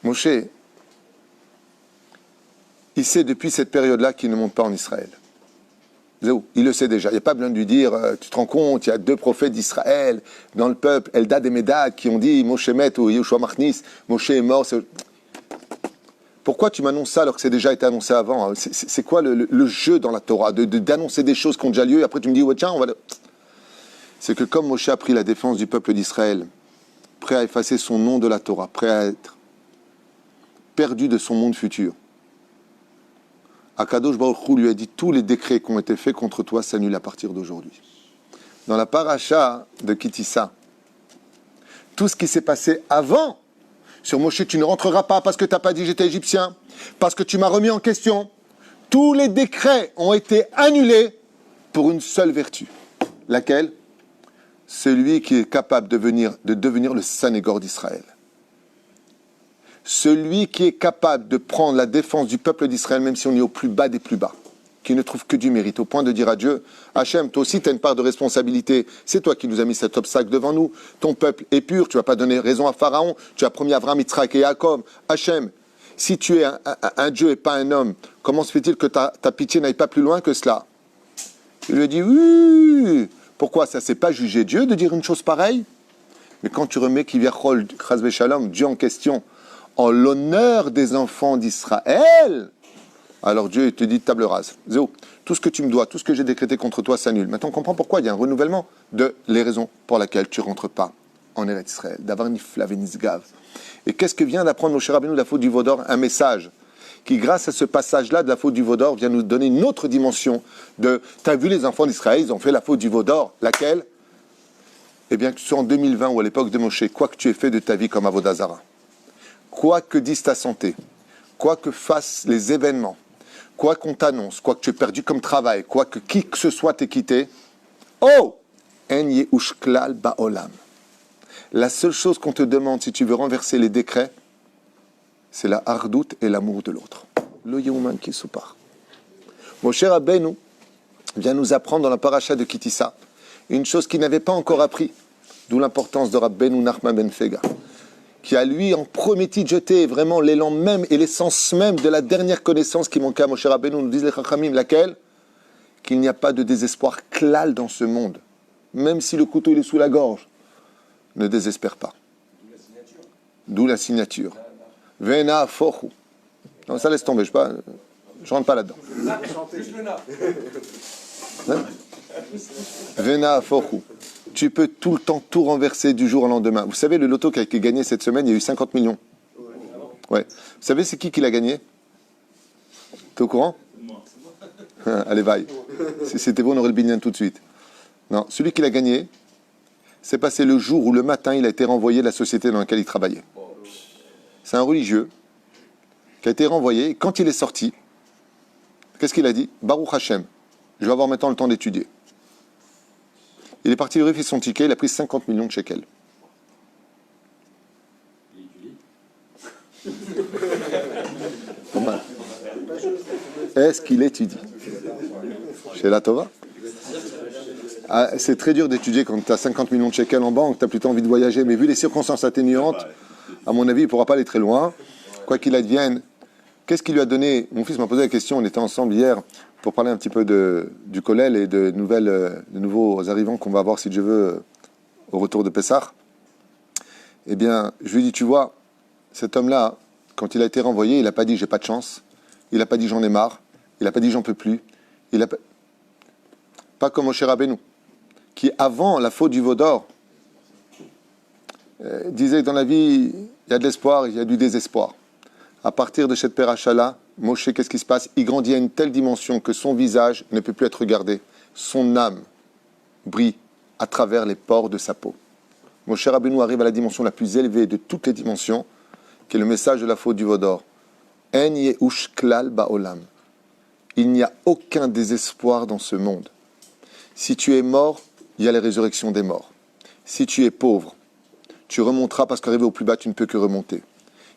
Moshe, il sait depuis cette période-là qu'il ne monte pas en Israël. Il le sait déjà. Il n'y a pas besoin de lui dire, tu te rends compte, il y a 2 prophètes d'Israël dans le peuple, Eldad et Médad, qui ont dit Moshe met ou Yehoshua Machnis, Moshe est mort. Pourquoi tu m'annonces ça alors que c'est déjà été annoncé avant? C'est quoi le jeu dans la Torah, d'annoncer des choses qui ont déjà lieu et après tu me dis, ouais, tiens, on va... C'est que comme Moshe a pris la défense du peuple d'Israël, prêt à effacer son nom de la Torah, prêt à être perdu de son monde futur, Akadosh Baruch Hu lui a dit tous les décrets qui ont été faits contre toi s'annulent à partir d'aujourd'hui. Dans la paracha de Kitissa, tout ce qui s'est passé avant, sur Moshe, tu ne rentreras pas parce que tu n'as pas dit j'étais égyptien, parce que tu m'as remis en question, tous les décrets ont été annulés pour une seule vertu. Laquelle? Celui qui est capable de devenir le Sanégor d'Israël. Celui qui est capable de prendre la défense du peuple d'Israël, même si on est au plus bas des plus bas, qui ne trouve que du mérite, au point de dire à Dieu, Hachem, toi aussi tu as une part de responsabilité, c'est toi qui nous as mis cet obstacle devant nous, ton peuple est pur, tu ne vas pas donner raison à Pharaon, tu as promis Abraham, Yitzhak et Jacob, Hachem, si tu es un Dieu et pas un homme, comment se fait-il que ta pitié n'aille pas plus loin que cela? Il lui a dit, oui, pourquoi ça, c'est pas juger Dieu de dire une chose pareille? Mais quand tu remets Kivyachol, Chazve Shalom, Dieu en question, en l'honneur des enfants d'Israël, alors Dieu te dit table rase. Zéo, tout ce que tu me dois, tout ce que j'ai décrété contre toi s'annule. Maintenant on comprend pourquoi il y a un renouvellement de les raisons pour lesquelles tu ne rentres pas en Eretz Israël. D'avoir niflav et nisgav. Et qu'est-ce que vient d'apprendre Moshe Rabbeinu de la faute du veau d'or? Un message qui, grâce à ce passage-là de la faute du veau d'or, vient nous donner une autre dimension de, tu as vu les enfants d'Israël, ils ont fait la faute du veau d'or. Laquelle? Eh bien, que ce soit en 2020 ou à l'époque de Moshe, quoi que tu aies fait de ta vie comme Avodazara, quoi que dise ta santé, quoi que fassent les événements, quoi qu'on t'annonce, quoi que tu aies perdu comme travail, quoi que qui que ce soit t'ait quitté, oh, en yehushklal ba'olam. La seule chose qu'on te demande si tu veux renverser les décrets, c'est la hardoute et l'amour de l'autre. Le yehuman qui soupar. Moshe Rabbeinu vient nous apprendre dans la paracha de Kitissa une chose qu'il n'avait pas encore appris, d'où l'importance de Rabbeinu Nachman ben Fega, qui a lui en premier titre jeté vraiment l'élan même et l'essence même de la dernière connaissance qui manquait à Moshe Rabbeinu, nous disent les Chachamim, laquelle? Qu'il n'y a pas de désespoir klal dans ce monde, même si le couteau il est sous la gorge, ne désespère pas. D'où la signature. Vena fochu. Non, ça laisse tomber, je rentre pas là-dedans. Vena fochu. Tu peux tout le temps tout renverser du jour au lendemain. Vous savez, le loto qui a été gagné cette semaine, il y a eu 50 millions. Ouais. Vous savez, c'est qui l'a gagné? T'es au courant? Allez, vaille. Si c'était vous, on aurait le binyan tout de suite. Non, celui qui l'a gagné, c'est passé le jour où le matin, il a été renvoyé de la société dans laquelle il travaillait. C'est un religieux qui a été renvoyé. Et quand il est sorti, qu'est-ce qu'il a dit? Baruch Hashem, je vais avoir maintenant le temps d'étudier. Il est parti vérifier son ticket, il a pris 50 millions de shekels. Est-ce qu'il étudie? Chez la Tova? c'est très dur d'étudier quand tu as 50 millions de shekels en banque, tu as plutôt envie de voyager, mais vu les circonstances atténuantes, à mon avis, il ne pourra pas aller très loin. Quoi qu'il advienne, qu'est-ce qui lui a donné? Mon fils m'a posé la question, on était ensemble hier pour parler un petit peu du Kollel et de nouveaux arrivants qu'on va avoir, si Dieu veut, au retour de Pessah. Eh bien, je lui ai dit, tu vois, cet homme-là, quand il a été renvoyé, il n'a pas dit j'ai pas de chance, il n'a pas dit j'en ai marre, il n'a pas dit j'en peux plus, il a pas comme Moshe Rabbeinu, qui avant la faute du veau d'or disait que dans la vie il y a de l'espoir, il y a du désespoir. À partir de cette paracha-là, Moshe, qu'est-ce qui se passe? Il grandit à une telle dimension que son visage ne peut plus être regardé, son âme brille à travers les pores de sa peau. Moshe Rabbeinu arrive à la dimension la plus élevée de toutes les dimensions, qui est le message de la faute du veau d'or. En yehush klal ba'olam. Il n'y a aucun désespoir dans ce monde. Si tu es mort, il y a la résurrection des morts. Si tu es pauvre, tu remonteras parce qu'arrivé au plus bas, tu ne peux que remonter.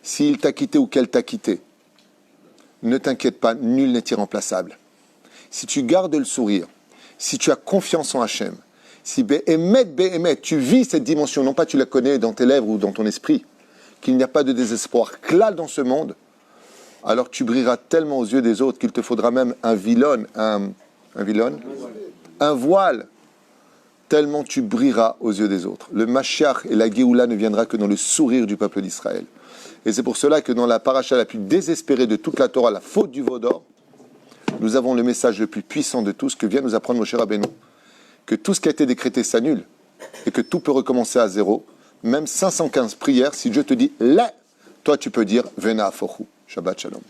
S'il t'a quitté ou qu'elle t'a quitté, ne t'inquiète pas, nul n'est irremplaçable. Si tu gardes le sourire, si tu as confiance en Hachem, si Béhémet, tu vis cette dimension, non pas tu la connais dans tes lèvres ou dans ton esprit, qu'il n'y a pas de désespoir clal dans ce monde, alors tu brilleras tellement aux yeux des autres qu'il te faudra même un voile, tellement tu brilleras aux yeux des autres. Le Mashiach et la Géoula ne viendra que dans le sourire du peuple d'Israël. Et c'est pour cela que dans la paracha la plus désespérée de toute la Torah, la faute du veau d'or, nous avons le message le plus puissant de tous que vient nous apprendre Moshe Rabbeinu, que tout ce qui a été décrété s'annule et que tout peut recommencer à zéro. Même 515 prières, si Dieu te dit là, toi tu peux dire Vena Afochu. Shabbat Shalom.